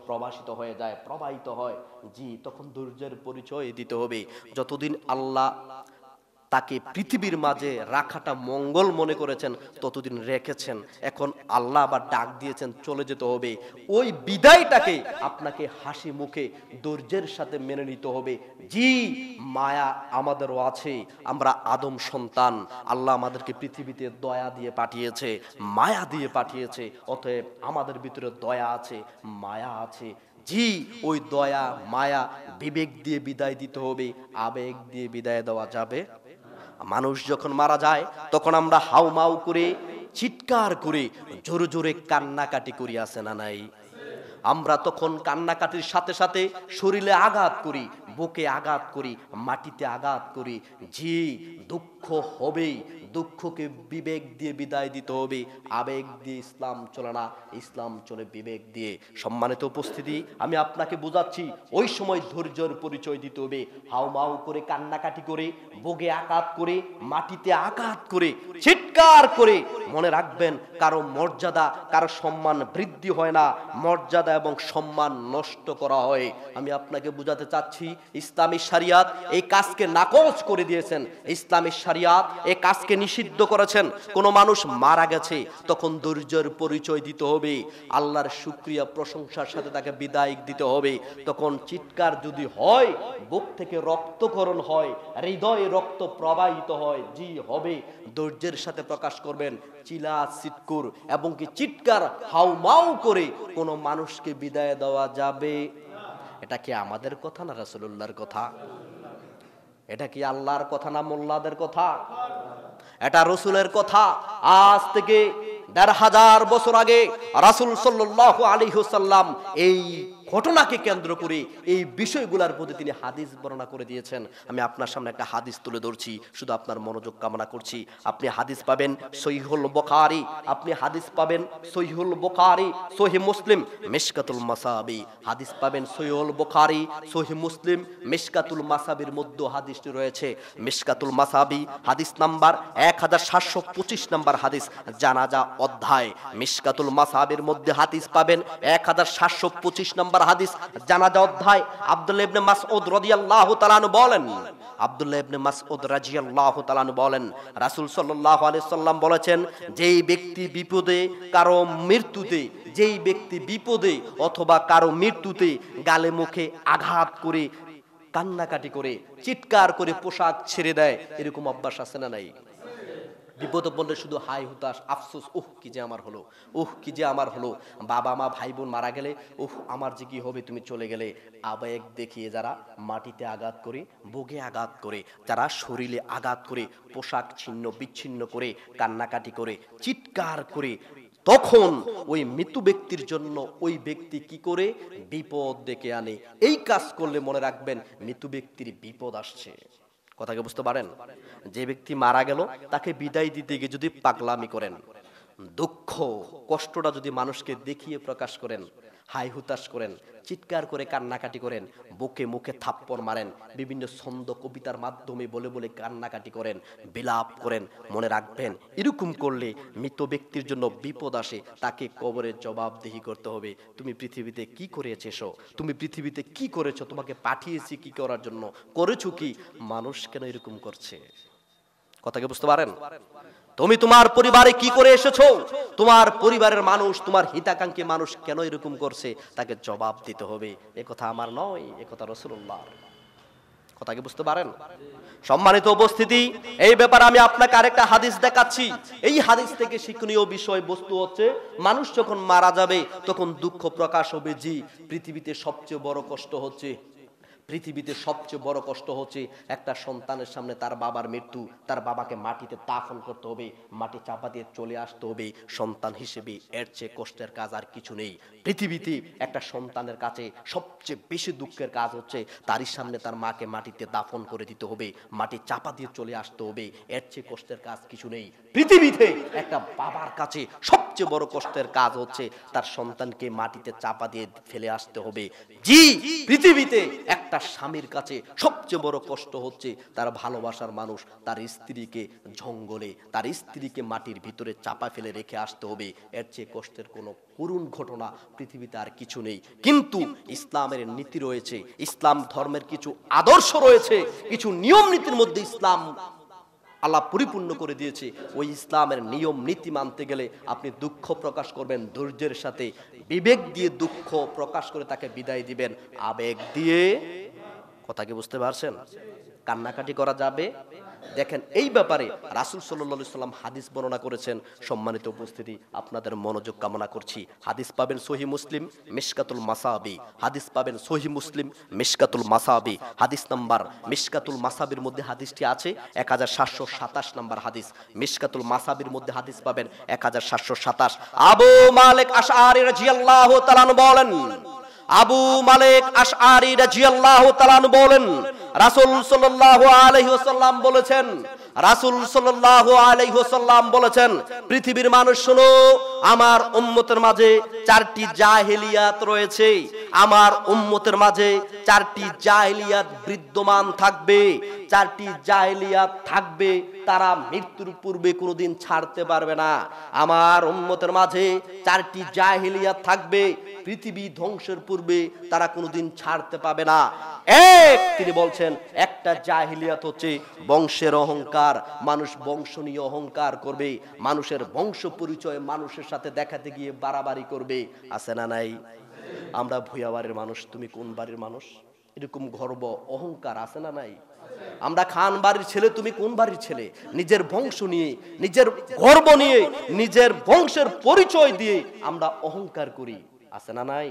প্রবাহিত হয়ে যায়, প্রবাহিত হয়। জি, তখন ধৈর্যের পরিচয় দিতে হবে। যতদিন আল্লাহ তাকে পৃথিবীর মাঝে রাখাটা মঙ্গল মনে করেছেন ততদিন রেখেছেন, এখন আল্লাহ আবার ডাক দিয়েছেন চলে যেতে হবে, ওই বিদায়টাকে আপনাকে হাসি মুখে ধৈর্যের সাথে মেনে নিতে হবে। জি, মায়া আমাদেরও আছে, আমরা আদম সন্তান, আল্লাহ আমাদেরকে পৃথিবীতে দয়া দিয়ে পাঠিয়েছে, মায়া দিয়ে পাঠিয়েছে, অতএব আমাদের ভিতরে দয়া আছে, মায়া আছে। জি, ওই দয়া মায়া বিবেক দিয়ে বিদায় দিতে হবে, আবেগ দিয়ে বিদায় দেওয়া যাবে। মানুষ যখন মারা যায় তখন আমরা হাউমাউ করে, চিৎকার করে, জোরে জোরে কান্নাকাটি করি, আছে না নাই? আমরা তখন কান্নাকাটির সাথে সাথে শরীরে আঘাত করি, বুকে আঘাত করি, মাটিতে আঘাত করি। জি, দুঃখ হবেই, দুঃখকে বিবেক দিয়ে বিদায় দিতে হবে, আবেগ দিয়ে ইসলাম চলে না, ইসলাম চলে বিবেক দিয়ে। সম্মানিত উপস্থিতি, আমি আপনাকে বোঝাচ্ছি, ওই সময় ধৈর্যের পরিচয় দিতে হবে। হাউমাউ করে, কান্নাকাটি করে, বুকে আঘাত করে, মাটিতে আঘাত করে, চিৎকার করে। মনে রাখবেন, কারো মর্যাদা, কারো সম্মান বৃদ্ধি হয় না, মর্যাদা এবং সম্মান নষ্ট করা হয়। আমি আপনাকে বোঝাতে চাচ্ছি, ইসলামী শরিয়াত এই কাজকে নাকচ করে দিয়েছেন, ইসলামী শরিয়াত এই কাজকে নিষিদ্ধ করেছেন। কোন মানুষ মারা গেছে তখন ধৈর্যের পরিচয় দিতে হবে, আল্লাহর শুকরিয়া প্রশংসার সাথে তাকে বিদায় দিতে হবে। তখন চিৎকার যদি হয়, বুক থেকে রক্তক্ষরণ হয়, হৃদয়ে রক্ত প্রবাহিত হয়, জি হবে, ধৈর্যের সাথে প্রকাশ করবেন। চিলা চিৎকুর এবং কি চিৎকার হাউমাউ করে কোন মানুষকে বিদায় দেওয়া যাবে? এটা কি আমাদের কথা না রাসূলুল্লাহর কথা? এটা কি আল্লাহর কথা না মোল্লাদের কথা? এটা রাসূলের কথা। আজ থেকে ১৫০০ বছর আগে রাসূল সাল্লাল্লাহু আলাইহি ওয়াসাল্লাম এই ঘটনাকে কেন্দ্র করে এই বিষয়গুলোর প্রতি তিনি হাদিস বর্ণনা করে দিয়েছেন। আমি আপনার সামনে একটা হাদিস তুলে ধরছি, শুধু আপনার মনোযোগ কামনা করছি। আপনি হাদিস পাবেন সহিহুল বুখারী, আপনি হাদিস পাবেন সহিহুল বুখারী, সহিহ মুসলিম, মিশকাতুল মাসাবি। হাদিস পাবেন সহিহুল বুখারী, সহিহ মুসলিম, মিশকাতুল মাসাবির মধ্যে হাদিসটি রয়েছে। মিশকাতুল মাসাবি হাদিস নাম্বার 1725 নম্বর হাদিস, জানাজা অধ্যায়। মিশকাতুল মাসাবির মধ্যে হাদিস পাবেন 1725 নম্বর হাদিস, জানাজা অধ্যায়। আব্দুল্লাহ ইবনে মাসউদ রাদিয়াল্লাহু তাআলা আনহু বলেন, আব্দুল্লাহ ইবনে মাসউদ রাদিয়াল্লাহু তাআলা আনহু বলেন, রাসূল সাল্লাল্লাহু আলাইহি সাল্লাম বলেছেন, যেই ব্যক্তি বিপদে, কারো মৃত্যুতে, যেই ব্যক্তি বিপদে অথবা কারো মৃত্যুতে গালে মুখে আঘাত করে, কান্নাকাটি করে, চিৎকার করে পোশাক ছেড়ে দেয়, এরকম অভ্যাস আছে না নাই? বিপদে পড়লে শুধু হাই হুতাশ, আফসোস, ওহ কি যে আমার হলো, ওহ কি যে আমার হলো, বাবা মা ভাই বোন মারা গেলে ওহ আমার যে কি হবে, তুমি চলে গেলে। আবেগ দেখিয়ে যারা মাটিতে আঘাত করে, বুকে আঘাত করে, যারা শরীরে আঘাত করে, পোশাক ছিন্ন বিচ্ছিন্ন করে, কান্নাকাটি করে, চিৎকার করে, তখন ওই মৃত্যু ব্যক্তির জন্য ওই ব্যক্তি কি করে বিপদ ডেকে আনে। এই কাজ করলে মনে রাখবেন মৃত্যু ব্যক্তির বিপদ আসছে। কথাকে বুঝতে পারেন? যে ব্যক্তি মারা গেল তাকে বিদায় দিতে গিয়ে যদি পাগলামি করেন, দুঃখ কষ্টটা যদি মানুষকে দেখিয়ে প্রকাশ করেন, হাই হুতাশ করেন, চিৎকার করে কান্নাকাটি করেন, বুকে মুখে থাপ্পড় মারেন, বিভিন্ন ছন্দ কবিতার মাধ্যমে বলে বলে কান্নাকাটি করেন, বিলাপ করেন, মনে রাখবেন এরকম করলে মৃত ব্যক্তির জন্য বিপদ আসে। তাকে কবরে জবাবদিহি করতে হবে। তুমি পৃথিবীতে কি করে এসেছো, তুমি পৃথিবীতে কি করেছো, তোমাকে পাঠিয়েছি কি করার জন্য, করেছো কি, মানুষ কেন এরকম করছে। কথাকে বুঝতে পারেন? তুমি তোমার পরিবারে কি করে এসেছো, তোমার পরিবারের মানুষ, তোমার হিতাকাঙ্ক্ষী মানুষ কেন এরকম করছে, তাকে জবাব দিতে হবে। এ কথা আমার নয়, এ কথা রাসূলুল্লাহর। কথাকে বুঝতে পারেন? সম্মানিত উপস্থিতি, এই ব্যাপারে আমি আপনাকে আরেকটা হাদিস দেখাচ্ছি। এই হাদিস থেকে শিক্ষণীয় বিষয় বস্তু হচ্ছে, মানুষ যখন মারা যাবে তখন দুঃখ প্রকাশ হবে। জি, পৃথিবীতে সবচেয়ে বড় কষ্ট হচ্ছে, পৃথিবীতে সবচেয়ে বড় কষ্ট হচ্ছে একটা সন্তানের সামনে তার বাবার মৃত্যু, তার বাবাকে মাটিতে দাফন করতে হবে, মাটি চাপা দিয়ে চলে আসতে হবে। সন্তান হিসেবে এর চেয়ে কষ্টের কাজ আর কিছু নেই পৃথিবীতে। একটা সন্তানের কাছে সবচেয়ে বেশি দুঃখের কাজ হচ্ছে তারই সামনে তার মাকে মাটিতে দাফন করে দিতে হবে, মাটি চাপা দিয়ে চলে আসতে হবে। এর চেয়ে কষ্টের কাজ কিছু নেই পৃথিবীতে। একটা বাবার কাছে সবচেয়ে বড় কষ্টের কাজ হচ্ছে তার সন্তানকে মাটিতে চাপা দিয়ে ফেলে আসতে হবে। জি, পৃথিবীতে একটা স্বামীর কাছে সবচেয়ে বড় কষ্ট হচ্ছে তার ভালোবাসার মানুষ তার স্ত্রীকে জঙ্গলে, তার স্ত্রীকে মাটির ভিতরে চাপা ফেলে রেখে আসতে হবে। এর চেয়ে কষ্টের কোনো করুণ ঘটনা পৃথিবীতে আর কিছু নেই। কিন্তু ইসলামের নীতি রয়েছে, ইসলাম ধর্মের কিছু আদর্শ রয়েছে, কিছু নিয়ম নীতির মধ্যে ইসলাম আল্লাহ পরিপূর্ণ করে দিয়েছে। ওই ইসলামের নিয়ম নীতি মানতে গেলে আপনি দুঃখ প্রকাশ করবেন ধৈর্যের সাথে, বিবেক দিয়ে দুঃখ প্রকাশ করে তাকে বিদায় দিবেন, আবেগ দিয়ে। কথা কি বুঝতে পারছেন? কান্নাকাটি করা যাবে। দেখেন এই ব্যাপারে রাসূল সাল্লাল্লাহু আলাইহি সাল্লাম হাদিস বর্ণনা করেছেন। সম্মানিত উপস্থিতি, আপনাদের মনোযোগ কামনা করছি। হাদিস পাবেন সহিহ মুসলিম মিশকাতুল মাসাবি, হাদিস পাবেন সহিহ মুসলিম মিশকাতুল মাসাবি, হাদিস নাম্বার মিশকাতুল মাসাবির মধ্যে হাদিসটি আছে 1727 নাম্বার হাদিস। মিশকাতুল মাসাবির মধ্যে হাদিস পাবেন 1727। আবু মালিক আশআরী রাদিয়াল্লাহু তাআলা বলেন, আবু মালিক আশআরী রাদিয়াল্লাহু তাআলা বলেন, রাসূল সাল্লাল্লাহু আলাইহি ওয়াসাল্লাম বলেছেন, রাসূল সাল্লাল্লাহু আলাইহি ওয়াসাল্লাম বলেছেন, পৃথিবীর মানুষ শোনো, আমার উম্মতের মাঝে চারটি জাহেলিয়াত রয়েছে, আমার উম্মতের মাঝে চারটি জাহেলিয়াত বিদ্যমান থাকবে, চারটি জাহেলিয়াত থাকবে, তারা মৃত্যুর পূর্বে কোনোদিন ছাড়তে পারবে না। আমার উম্মতের মাঝে চারটি জাহেলিয়াত থাকবে, পৃথিবী ধ্বংসের পূর্বে তারা কোনোদিন ছাড়তে পাবে না। এক, তিনি বলছেন, একটা জাহেলিয়াত হচ্ছে বংশের অহংকার, মানুষ বংশ নিয়ে অহংকার করবে, মানুষের বংশ পরিচয় মানুষের সাথে দেখাতে গিয়ে বাড়াবাড়ি করবে। আছে না নাই? আমরা ভুয়া বাড়ির মানুষ, তুমি কোন বাড়ির মানুষ, এরকম গর্ব অহংকার আছে না নাই? আমরা খান বাড়ির ছেলে, তুমি কোন বাড়ির ছেলে, নিজের বংশ নিয়ে, নিজের গর্ব নিয়ে, নিজের বংশের পরিচয় দিয়ে আমরা অহংকার করি। আছে না নাই?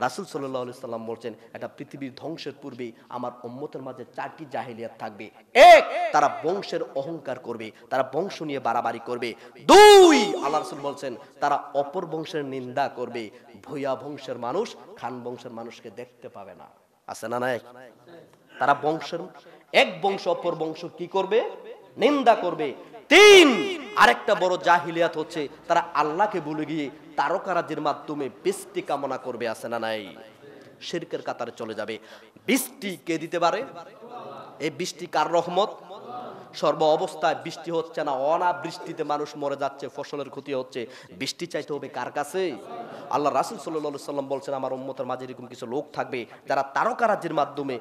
রাসূল সাল্লাল্লাহু আলাইহি সাল্লাম বলছেন, এটা পৃথিবীর ধ্বংসের পূর্বে আমার উম্মতের মাঝে চারটি জাহেলিয়াত থাকবে। এক, তারা বংশের অহংকার করবে, তারা বংশ নিয়ে বাড়াবাড়ি করবে। দুই, আল্লাহ রাসূল বলছেন, তারা অপর বংশের নিন্দা করবে। ভূয়া বংশের মানুষ খান বংশের মানুষকে দেখতে পাবে না। আছে না নাই? তারা বংশের এক বংশ অপর বংশ কি করবে? নিন্দা করবে। তিন, আরেকটা বড় জাহিলিয়াত হচ্ছে তারা আল্লাহকে ভুলে গিয়ে তারকারাজির মাধ্যমে বৃষ্টি কামনা করবে। আছে না নাই? শিরকের কাতারে চলে যাবে। বৃষ্টি কে দিতে পারে? এই বৃষ্টি কার রহমত? সর্ব অবস্থায় বৃষ্টি হচ্ছে না, অনাবৃষ্টিতে মানুষ মরে যাচ্ছে, ফসলের ক্ষতি হচ্ছে। বৃষ্টি চাইতে হবে কার কাছে? আল্লাহ রাসূল সাল্লাল্লাহু আলাইহি সাল্লাম বলছেন, আমার উম্মতের মাঝে এরকম কিছু লোক থাকবে যারা তারকারাজির মাধ্যমে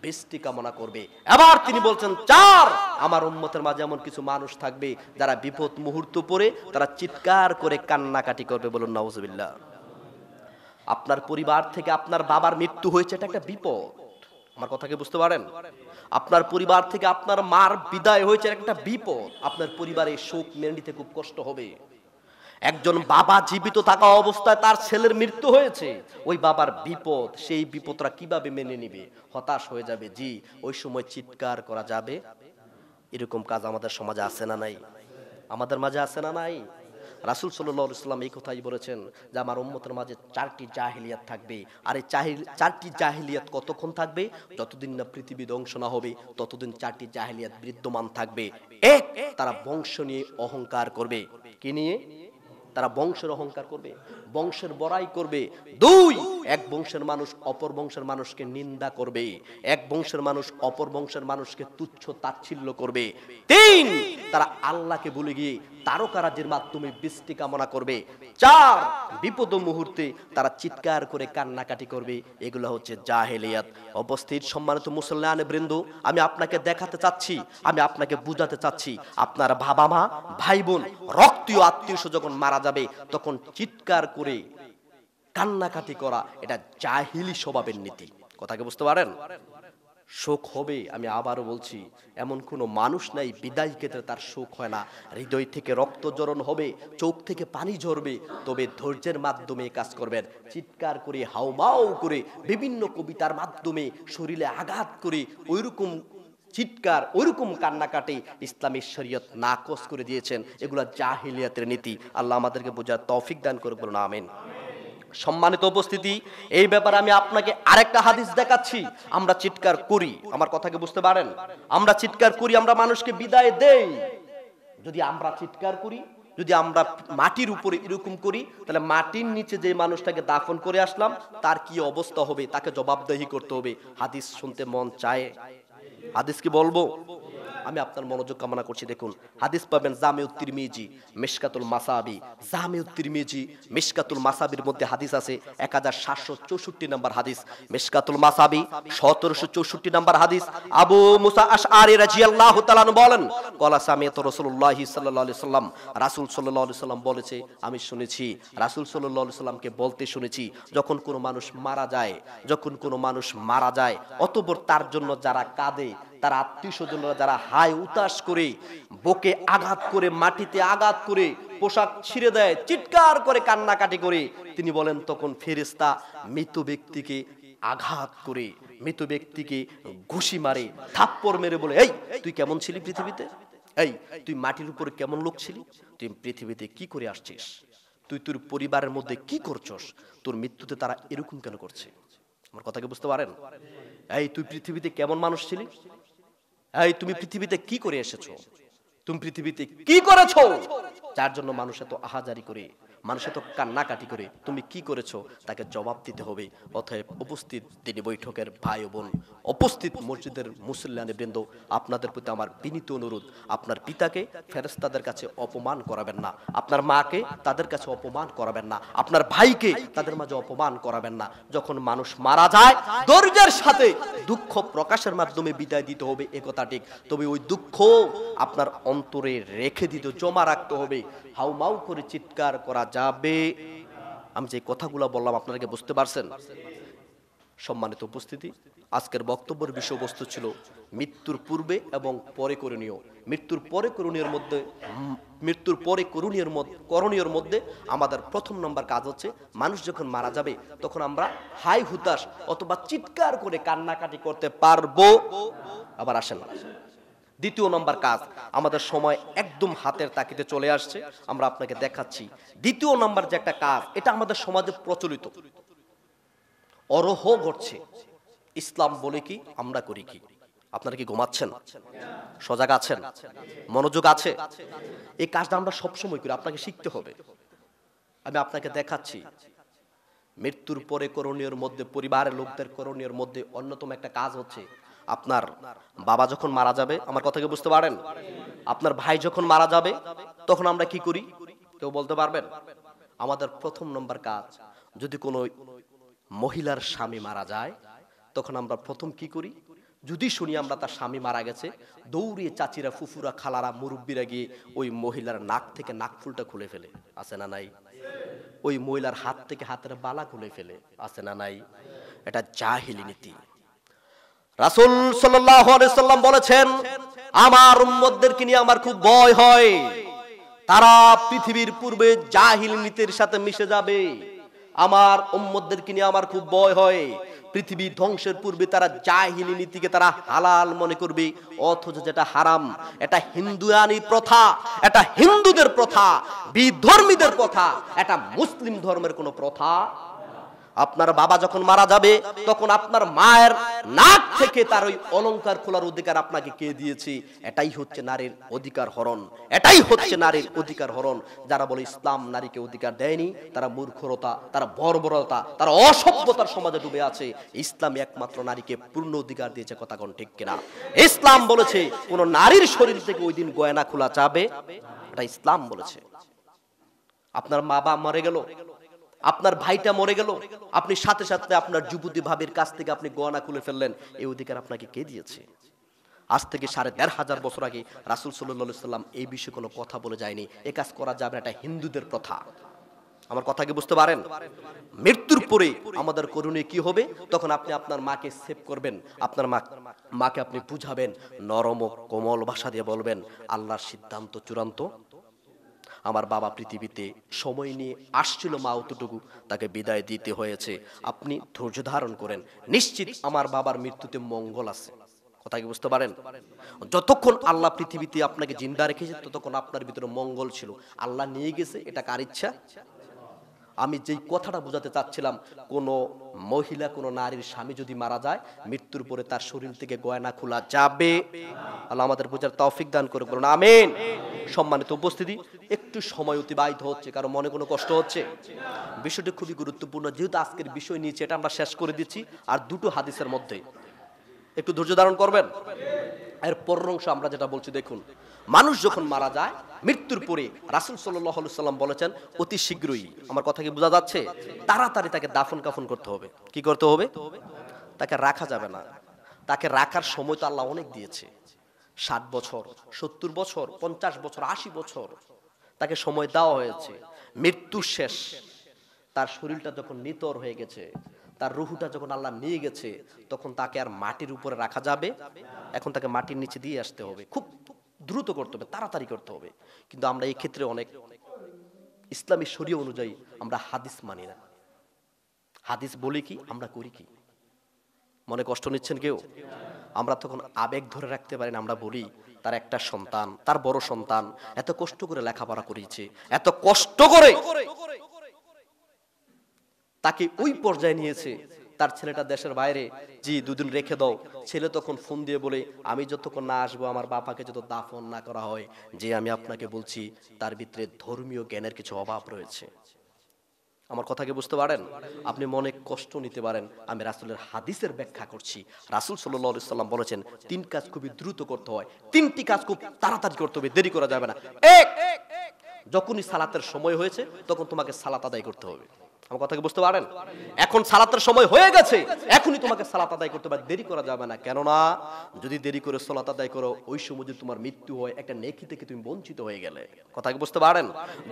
বৃষ্টি কামনা করবে। আবার তিনি বলছেন, চার, আমার উম্মতের মাঝে এমন কিছু মানুষ থাকবে যারা বিপদ মুহূর্ত পরে তারা চিৎকার করে কান্নাকাটি করবে। বলুন নাউজুবিল্লাহ। আপনার পরিবার থেকে আপনার বাবার মৃত্যু হয়েছে, এটা একটা বিপদ। আমার কথাকে বুঝতে পারেন? আপনার পরিবার থেকে আপনার মার বিদায় হয়েছে, একটা বিপদ। আপনার পরিবারের শোক মেনে নিতে খুব কষ্ট হবে। একজন বাবা জীবিত থাকা অবস্থায় তার ছেলের মৃত্যু হয়েছে, ওই বাবার বিপদ, সেই বিপদটা কিভাবে মেনে নিবে? হতাশ হয়ে যাবে। জি, ওই সময় চিৎকার করা যাবে। এরকম কাজ আমাদের সমাজে আছে না নাই? আমাদের মাঝে আছে না নাই? রাসূল সাল্লাল্লাহু আলাইহি ওয়াসাল্লাম এই কথাই বলেছেন যে আমার উম্মতের মাঝে 4টি জাহিলিয়াত থাকবে। আর এই 4টি জাহিলিয়াত কতক্ষণ থাকবে? যতদিন না পৃথিবী ধ্বংস না হবে ততদিন 4টি জাহিলিয়াত বিদ্যমান থাকবে। এক, তারা বংশ নিয়ে অহংকার করবে। কি নিয়ে? তারা বংশের অহংকার করবে, বংশের বড়াই করবে। 2, এক বংশের মানুষ অপর বংশের মানুষকে নিন্দা করবে, এক বংশের মানুষ অপর বংশের মানুষকে তুচ্ছ তাচ্ছিল্য করবে। 3, তারা আল্লাহকে ভুলে গিয়ে তারকারাজের মাধ্যমে বৃষ্টি কামনা করবে। 4, বিপদ মুহূর্তে তারা চিৎকার করে কান্নাকাটি করবে। এগুলো হচ্ছে জাহেলিয়াত। উপস্থিত সম্মানিত মুসলমান বৃন্দ, আমি আপনাকে দেখাতে চাচ্ছি, আমি আপনাকে বুঝাতে চাচ্ছি, আপনার বাবা মা, ভাই বোন, রক্তীয় আত্মীয় যখন মারা যাবে তখন চিৎকার করে কান্নাকাটি করা, এটা জাহিলি স্বভাবের নীতি। কথাকে বুঝতে পারেন? শোক হবে, আমি আবারও বলছি, এমন কোনো মানুষ নাই বিদায় ক্ষেত্রে তার শোক হয় না। হৃদয় থেকে রক্ত জরণ হবে, চোখ থেকে পানি ঝরবে, তবে ধৈর্যের মাধ্যমে কাজ করবেন। চিৎকার করে, হাউমাউ করে, বিভিন্ন কবিতার মাধ্যমে শরীরে আঘাত করে ওইরকম চিৎকার, ওইরকম কান্নাকাটি ইসলামী শরীয়ত নাকচ করে দিয়েছেন। এগুলা জাহিলিয়াতের নীতি। আল্লাহ আমাদেরকে বোঝার তৌফিক দান করুন, বলুন আমিন। সম্মানিত উপস্থিতি, এই ব্যাপারে আমি আপনাকে আরেকটা হাদিস দেখাচ্ছি। আমরা চিৎকার করি, আমার কথাকে বুঝতে পারেন? আমরা চিৎকার করি, আমরা মানুষকে বিদায় দেই। যদি আমরা চিৎকার করি, যদি আমরা মাটির উপরে এরকম করি, তাহলে মাটির নিচে যে মানুষটাকে দাফন করে আসলাম তার কি অবস্থা হবে? তাকে জবাবদিহি করতে হবে। হাদিস শুনতে মন চায়? হাদিস কি বলবো? আমি আপনার মনোযোগ কামনা করছি। দেখুন, হাদিস পাবেন জামিউত তিরমিজি, মিশকাতুল মাসাবি। জামিউত তিরমিজি, মিশকাতুল মাসাবির মধ্যে হাদিস আছে 1764 নম্বর হাদিস। মিশকাতুল মাসাবি 1764 নম্বর হাদিস। আবু মুসা আশআরী রাদিয়াল্লাহু তাআলা বলেন, ক্বালা সামিআতু রাসূলুল্লাহি সাল্লাল্লাহু আলাইহি সাল্লাম, রাসূল সাল্লাল্লাহু আলাইহি সাল্লাম বলেছে, আমি শুনেছি, রাসূল সাল্লাল্লাহু আলাইহি সাল্লামকে বলতে শুনেছি, যখন কোনো মানুষ মারা যায়, যখন কোনো মানুষ মারা যায়, অতঃপর তার জন্য যারা কাঁদে, তার আত্মীয় স্বজনরা যারা হায় উতাস করে, বুকে আঘাত করে, মাটিতে আঘাত করে, পোশাক ছিঁড়ে দেয়, চিৎকার করে কান্নাকাটি করে, তিনি বলেন তখন ফেরেশতা মৃত ব্যক্তিকে আঘাত করে, মৃত ব্যক্তিকে ঘুষি মারে, থাপ্পড় মেরে বলে, এই তুই কেমন ছিলি পৃথিবীতে? এই তুই মাটির উপরে কেমন লোক ছিলি? তুই পৃথিবীতে কি করে আসছিস? তুই তোর পরিবারের মধ্যে কি করছস? তোর মৃত্যুতে তারা এরকম কেন করছে? আমার কথাকে বুঝতে পারেন? এই তুই পৃথিবীতে কেমন মানুষ ছিলি? এই তুমি পৃথিবীতে কি করে এসেছো? তুমি পৃথিবীতে কি করেছো যার জন্য মানুষ এত আহাজারি করে, মানুষ এত কান্নাকাটি করে? তুমি কি করেছো তাকে জবাব দিতে হবে। অতএব উপস্থিত দিনী বৈঠকের ভাই ও বোন, উপস্থিত মসজিদের মুসল্লিয়ানে বৃন্দ, আপনাদের প্রতি আমার বিনীত অনুরোধ, আপনার পিতাকে ফেরেশতাদের কাছে অপমান করাবেন না, আপনার মাকে তাদের কাছে অপমান করাবেন না, আপনার ভাইকে তাদের মাঝে অপমান করাবেন না। যখন মানুষ মারা যায় ধৈর্যের সাথে দুঃখ প্রকাশের মাধ্যমে বিদায় দিতে হবে, একথা ঠিক। তবে ওই দুঃখ আপনার অন্তরে রেখে দিতে, জমা রাখতে হবে। হাউমাউ করে চিৎকার করা যাবে। আমি যে কথাগুলো বললাম আপনারা কি বুঝতে পারছেন? সম্মানিত উপস্থিতি, আজকের বক্তব্যের বিষয়বস্তু ছিল মৃত্যুর পূর্বে এবং পরে করণীয়। মৃত্যুর পরে করণীয়র মধ্যে আমাদের প্রথম নম্বর কাজ হচ্ছে, মানুষ যখন মারা যাবে তখন আমরা হাই হুতাশ অথবা চিৎকার করে কান্নাকাটি করতে পারবো। আবার আসেন, দ্বিতীয় নম্বর কাজ, আমাদের সময় একদম হাতের তাকিতে চলে আসছে, আমরা আপনাকে দেখাচ্ছি। দ্বিতীয় নম্বর যে একটা কাজ, এটা আমাদের সমাজে প্রচলিত, অরহ ঘটছে। ইসলাম বলে কি, আমরা করি কি? আপনারা কি ঘুমাচ্ছেন? সজাগ আছেন? মনোযোগ আছে? এই কাজটা আমরা সবসময় করি, আপনাকে শিখতে হবে। আমি আপনাকে দেখাচ্ছি। মৃত্যুর পরে করণীয়র মধ্যে, পরিবারের লোকদের করণীয়র মধ্যে অন্যতম একটা কাজ হচ্ছে, আপনার বাবা যখন মারা যাবে, আমার কথাকে বুঝতে পারেন? আপনার ভাই যখন মারা যাবে তখন আমরা কি করি? কেউ বলতে পারবেন? আমাদের প্রথম নম্বর কাজ, যদি কোনো মহিলার স্বামী মারা যায় তখন আমরা প্রথম কি করি? যদি শুনি আমরা তার স্বামী মারা গেছে, দৌড়িয়ে চাচিরা, ফুফুরা, খালারা, মুরব্বীরা গিয়ে ওই মহিলার নাক থেকে নাকফুলটা খুলে ফেলে, আছে না নাই? ওই মহিলার হাত থেকে হাতের বালা খুলে ফেলে, আছে না নাই? এটা জাহিলি নীতি। রাসূল সাল্লাল্লাহু আলাইহি সাল্লাম বলেছেন, আমার উম্মতদেরকে নিয়ে আমার খুব ভয় হয়, তারা পৃথিবীর পূর্বে জাহিল নীতির সাথে মিশে যাবে। আমার উম্মতদেরকে নিয়ে আমার খুব ভয় হয়, পৃথিবী ধ্বংসের পূর্বে তারা জাহিলি নীতিকে তারা হালাল মনে করবে, অথচ যেটা হারাম। এটা হিন্দুয়ানি প্রথা, এটা হিন্দুদের প্রথা, বিধর্মীদের প্রথা, এটা মুসলিম ধর্মের কোনো প্রথা। আপনার বাবা যখন মারা যাবে তখন আপনার মায়ের নাক থেকে তার ওই অলংকার খোলার অধিকার আপনাকে কে দিয়েছে? এটাই হচ্ছে নারীর অধিকার হরণ, এটাই হচ্ছে নারীর অধিকার হরণ। যারা বলে ইসলাম নারীকে অধিকার দেয়নি, তারা মূর্খতা, তারা বর্বরতা, তারা অসভ্যতার সমাজে ডুবে আছে। ইসলাম একমাত্র নারীকে পূর্ণ অধিকার দিয়েছে, কথা কোন ঠিক কিনা? ইসলাম বলেছে কোন নারীর শরীর থেকে ওই দিন গয়না খোলা যাবে, এটা ইসলাম বলেছে। আপনার মা বাবা মরে গেল, আপনার ভাইটা মরে গেল, আপনি সাথে সাথে আপনার যুবতী ভাবির কাছ থেকে আপনি গয়না খুলে ফেললেন, এই অধিকার আপনাকে কে দিয়েছে? আজ থেকে 1500 বছর আগে রাসূল সাল্লাল্লাহু আলাইহি সাল্লাম এই বিষয়ে কোনো কথা বলে যায়নি। এই কাজ করা যাবে না, এটা হিন্দুদের প্রথা। আমার কথা কি বুঝতে পারেন? মৃত্যুর পরে আমাদের করণীয় কি হবে? তখন আপনি আপনার মাকে সেভ করবেন, আপনার মাকে আপনি বুঝাবেন, নরম ও কোমল ভাষা দিয়ে বলবেন, আল্লাহর সিদ্ধান্ত চূড়ান্ত। আমার বাবা পৃথিবীতে সময় নিয়ে আসছিল, মা অতটুকু, তাকে বিদায় দিতে হয়েছে, আপনি ধৈর্য ধারণ করেন, নিশ্চিত আমার বাবার মৃত্যুতে মঙ্গল আছে। কথা কি বুঝতে পারেন? যতক্ষণ আল্লাহ পৃথিবীতে আপনাকে জিন্দা রেখেছে ততক্ষণ আপনার ভিতরে মঙ্গল ছিল। আল্লাহ নিয়ে গেছে, এটা কার ইচ্ছা? আমি যেই কথাটা বোঝাতে চাচ্ছিলাম, কোন মহিলা, কোন নারীর স্বামী যদি মারা যায়, মৃত্যুর পরে তার শরীর থেকে গয়না খোলা যাবে। আল্লাহ আমাদের বোঝার তৌফিক দান করে, বলুন আমিন। সম্মানিত উপস্থিতি, একটু সময় অতিবাহিত হচ্ছে, কারণ মনে কোনো কষ্ট হচ্ছে? বিষয়টি খুবই গুরুত্বপূর্ণ, যেহেতু আজকের বিষয় নিয়েছে, এটা আমরা শেষ করে দিচ্ছি আর দুটো হাদিসের মধ্যে, একটু ধৈর্য ধারণ করবেন। এর পরের অংশ আমরা যেটা বলছি দেখুন। মানুষ যখন মারা যায়, মৃত্যুর পরে রাসূল সাল্লাল্লাহু আলাইহি সাল্লাম বলেছেন অতি শীঘ্রই, আমার কথা কি বোঝা যাচ্ছে? তাড়াতাড়ি তাকে দাফন কাফন করতে হবে। কি করতে হবে? তাকে রাখা যাবে না। তাকে রাখার সময় তো আল্লাহ অনেক দিয়েছে, 60 বছর, 70 বছর, 50 বছর, 80 বছর তাকে সময় দেওয়া হয়েছে। মৃত্যু শেষ, তার শরীরটা যখন নিতর হয়ে গেছে, তার রুহুটা যখন আল্লাহ নিয়ে গেছে, তখন তাকে আর মাটির উপরে রাখা যাবে? এখন তাকে মাটির নিচে দিয়ে আসতে হবে, খুব দ্রুত করতে হবে, তাড়াতাড়ি করতে হবে। কিন্তু আমরা এই ক্ষেত্রে অনেক ইসলামী শরীয়ত অনুযায়ী আমরা হাদিস মানি না। হাদিস বলি কি, আমরা করি কি? মনে কষ্ট নিচ্ছেন কেউ? আমরা তখন আবেগ ধরে রাখতে পারি না, আমরা বলি তার একটা সন্তান, তার বড় সন্তান এত কষ্ট করে লেখাপড়া করিয়েছে, এত কষ্ট করে তাকে ওই পর্যায়ে নিয়েছে, তার ছেলেটা দেশের বাইরে, জি দুদিন রেখে দাও। ছেলে তখন ফোন দিয়ে বলে, আমি যতক্ষণ না আসবো আমার বাবাকে যত দাফন না করা হয়, যে আমি আপনাকে বলছি তার ভিতরে ধর্মীয় জ্ঞানের কিছু অভাব রয়েছে। আমার কথাকে বুঝতে পারেন? আপনি মনে কষ্ট নিতে পারেন, আমি রাসূলের হাদিসের ব্যাখ্যা করছি। রাসূল সাল্লাল্লাহু আলাইহি সাল্লাম বলেছেন 3 কাজ খুবই দ্রুত করতে হয়, 3টি কাজ খুব তাড়াতাড়ি করতে হবে, দেরি করা যাবে না। এক, যখনই সালাতের সময় হয়েছে তখন তোমাকে সালাত আদায় করতে হবে। আমার কথা কি বুঝতে পারেন? এখন সালাতের সময় হয়ে গেছে, এখনই তোমাকে সালাত আদায় করতে হবে, দেরি করা যাবে না। কেননা যদি দেরি করে সালাত আদায় করো, ওই সময় যদি তোমার মৃত্যু হয়, একটা নেকি থেকে তুমি বঞ্চিত হয়ে গেলে। কথা কি বুঝতে পারেন?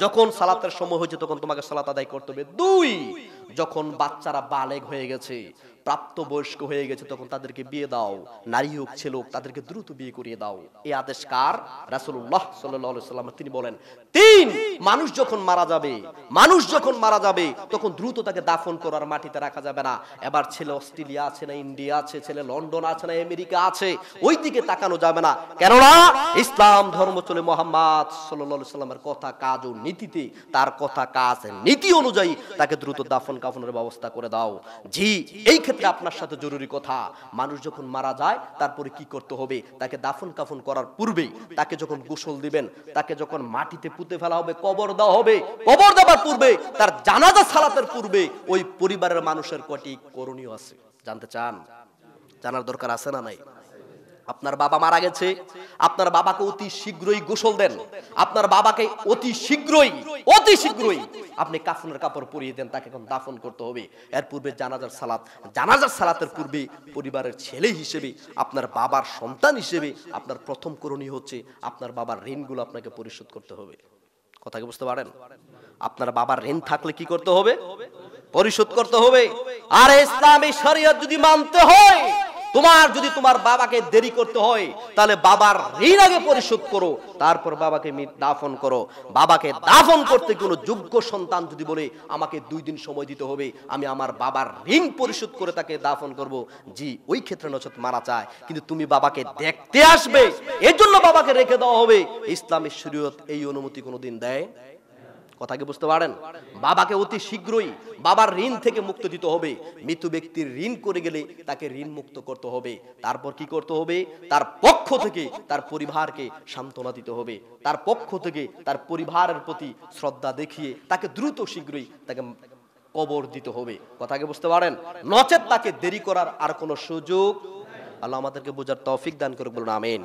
যখন সালাতের সময় হয়েছে তখন তোমাকে সালাত আদায় করতে হবে। 2, যখন বাচ্চারা বালেগ হয়ে গেছে, প্রাপ্ত বয়স্ক হয়ে গেছে, তখন তাদেরকে বিয়ে দাও, নারী হোক ছেলে হোক, তাদেরকে দ্রুত বিয়ে করিয়ে দাও। এই আদেশ কার? রাসূলুল্লাহ সাল্লাল্লাহু আলাইহি ওয়াসাল্লাম। তিনি বলেন 3, মানুষ যখন মারা যাবে তখন দ্রুত তাকে দাফন করার, মাটিতে রাখা যাবে না। এবার ছেলে অস্ট্রেলিয়া আছে না ইন্ডিয়া আছে, ছেলে লন্ডন আছে না আমেরিকা আছে, ওই দিকে তাকানো যাবে না। কেননা ইসলাম ধর্ম চলে মুহাম্মদ সাল্লাল্লাহু আলাইহি ওয়াসাল্লামের কথা কাজ ও নীতিতে, তার কথা কাজ নীতি অনুযায়ী তাকে দ্রুত দাফন কাফনের ব্যবস্থা করে দাও। জি, এই ক্ষেত্রে আপনার সাথে জরুরি কথা, মানুষ যখন মারা যায় তারপরে কি করতে হবে? তাকে দাফন কাফন করার পূর্বেই, তাকে যখন গোসল দিবেন, তাকে যখন মাটিতে পুঁতে ফেলা হবে, কবর দেওয়া হবে, কবর দেওয়ার পূর্বে, তার জানাজা সালাতের পূর্বে ওই পরিবারের মানুষের কটি করণীয় আছে জানতে চান? জানার দরকার আছে না নাই? আপনার বাবা মারা গেছে, আপনার বাবাকে অতি শীঘ্রই গোসল দেন, আপনার বাবাকে অতি শীঘ্রই আপনি কাফনের কাপড় পরিয়ে দেন, তাকে এখন দাফন করতে হবে। এর পূর্বে জানাজার সালাতের পূর্বে পরিবারের ছেলে হিসেবে, আপনার বাবার সন্তান হিসেবে আপনার প্রথম করণীয় হচ্ছে আপনার বাবার ঋণগুলো আপনাকে পরিশোধ করতে হবে। কথা কি বুঝতে পারেন? আপনার বাবার ঋণ থাকলে কি করতে হবে? পরিশোধ করতে হবে। আর ইসলামী শরীয়ত যদি মানতে হয় তোমার যদি তোমার বাবাকে দেরি করতে হয় তাহলে বাবার ঋণ আগে পরিশোধ করো, তারপর বাবাকে দাফন করো। বাবাকে দাফন করতে কোনো যোগ্য সন্তান যদি বলে আমাকে 2 দিন সময় দিতে হবে, আমি আমার বাবার ঋণ পরিশোধ করে তাকে দাফন করব, জি ওই ক্ষেত্রে নসিহত মানা চায়। কিন্তু তুমি বাবাকে দেখতে আসবে এর জন্য বাবাকে রেখে দেওয়া হবে, ইসলামের শরীয়ত এই অনুমতি কোনোদিন দেয়? কথা কি বুঝতে পারেন? বাবাকে অতি শীঘ্রই বাবার ঋণ থেকে মুক্ত দিতে হবে। মৃত ব্যক্তির ঋণ করে গেলে তাকে ঋণ মুক্ত করতে হবে। তারপর কি করতে হবে? তার পক্ষ থেকে তার পরিবারকে সান্ত্বনা দিতে হবে, তার পক্ষ থেকে তার পরিবারের প্রতি শ্রদ্ধা দেখিয়ে তাকে দ্রুত শীঘ্রই তাকে কবর দিতে হবে। কথা কি বুঝতে পারেন? নচেত তাকে দেরি করার আর কোনো সুযোগ, আল্লাহ আমাদেরকে বোঝার তৌফিক দান করুক, বলুন আমিন।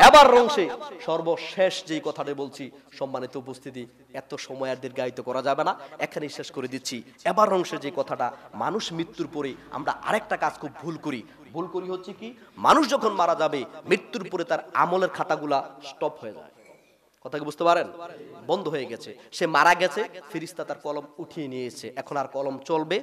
এবার অংশে সর্বশেষ যেই কথাটা বলছি, সম্মানিত উপস্থিতি, এত সময় আর দীর্ঘায়িত করা যাবে না, এখানেই শেষ করে দিচ্ছি। এবার অংশে যে কথাটা, মানুষ মৃত্যুর পরে আমরা আরেকটা কাজ খুব ভুল করি হচ্ছে কি, মানুষ যখন মারা যাবে মৃত্যুর পরে তার আমলের খাতাগুলা স্টপ হয়ে যায়। কথা কি বুঝতে পারেন? বন্ধ হয়ে গেছে। সে মারা গেছে, ফেরেশতা তার কলম উঠিয়ে নিয়েছে, এখন আর কলম চলবে,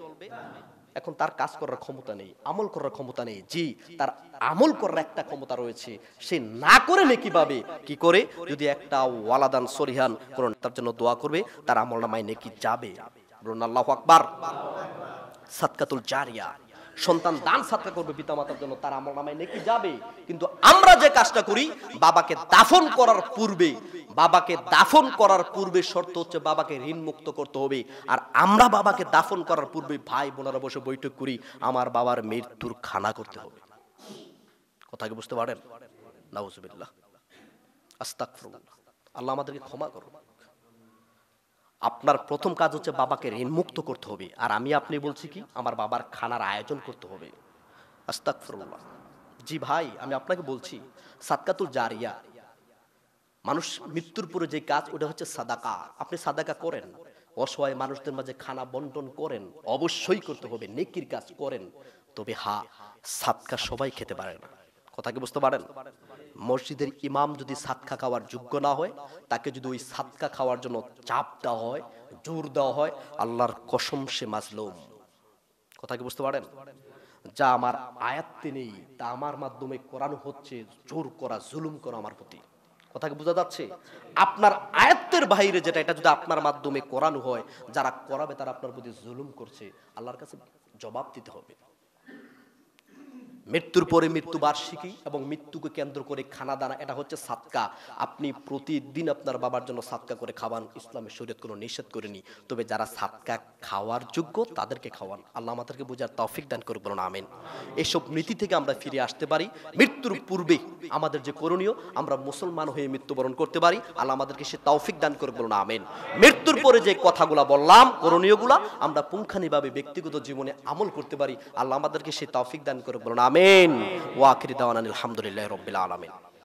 এখন তার কাজ করার ক্ষমতা নেই, আমল করার ক্ষমতা নেই। জি, তার আমল করার একটা ক্ষমতা রয়েছে, সে না করে নেকি পাবে। কি করে? যদি একটা ওয়ালাদান সরিহান কোন তার জন্য দোয়া করবে, তার আমল নামায় নেকি যাবে। বলুন আল্লাহু আকবার। সাদকাতুল জারিয়া, সন্তান দান সাদকা করবে পিতামাতার জন্য, তার আমল নামায় নেকি যাবে। কিন্তু আমরা যে কাজটা করি, বাবাকে দাফন করার পূর্বে শর্ত হচ্ছে বাবাকে ঋণ মুক্ত করতে হবে। আর আমরা বাবাকে দাফন করার পূর্বে ভাই বোনেরা বসে বৈঠক করি, আমার বাবার মৃত্যুর খানা করতে হবে। কথা কি বুঝতে পারেন? নাউজুবিল্লাহ, আস্তাগফিরুল্লাহ, আল্লাহ আমাদেরকে ক্ষমা করুন। আপনার প্রথম কাজ হচ্ছে বাবাকে ঋণ মুক্ত করতে হবে, আর আমি আপনি বলছি কি, আমার বাবার খানার আয়োজন করতে হবে। আস্তাগফিরুল্লাহ। জি ভাই, আমি আপনাকে বলছি সাদকাতুল জারিয়া, মানুষ মৃত্যুর পরে যে কাজ, ওটা হচ্ছে সাদাকা। আপনি সাদাকা করেন, অসহায় মানুষদের মাঝে খানা বন্টন করেন, অবশ্যই করতে হবে, নেকির কাজ করেন। তবে সাদকা সবাই খেতে পারে না। কথা কি বুঝতে পারেন? মসজিদের ইমাম যদি সাদকা খাওয়ার যোগ্য না হয়, তাকে যদি ওই সাদকা খাওয়ার জন্য চাপ দেওয়া হয়, জোর দেওয়া হয়, আল্লাহর কসম সে মাজলুম। কথা কি বুঝতে পারেন? যা আমার আয়াত্তে নেই, তা আমার মাধ্যমে করানো হচ্ছে জোর করা, জুলুম করা আমার প্রতি। কথা কি বোঝা যাচ্ছে? আপনার আয়াত্তের বাইরে যেটা, এটা যদি আপনার মাধ্যমে করানো হয়, যারা করাবে তারা আপনার প্রতি জুলুম করছে, আল্লাহর কাছে জবাব দিতে হবে। মৃত্যুর পরে মৃত্যুবার্ষিকী এবং মৃত্যুকে কেন্দ্র করে খানা দানা, এটা হচ্ছে সাদকা। আপনি প্রতিদিন আপনার বাবার জন্য সাদকা করে খাওয়ান, ইসলামের শরীয়ত কোনো নিষেধ করেনি। তবে যারা সাদকা খাওয়ার যোগ্য তাদেরকে খাওয়ান। আল্লাহ আমাদেরকে বোঝার তৌফিক দান করুক, বলুন আমিন। এইসব নীতি থেকে আমরা ফিরে আসতে পারি। মৃত্যুর পূর্বে আমাদের যে করণীয়, আমরা মুসলমান হয়ে মৃত্যুবরণ করতে পারি। আল্লাহ আমাদেরকে সে তৌফিক দান করুক, বলুন আমিন। মৃত্যুর পরে যে কথাগুলা বললাম, করণীয়গুলা আমরা পুঙ্খানুপুঙ্খভাবে ব্যক্তিগত জীবনে আমল করতে পারি। আল্লাহ আমাদেরকে সে তৌফিক দান করুক, বলুন আমিন। ওয়া আখিরু দাওয়ানা আলহামদুলিল্লাহি রাব্বিল আলামিন।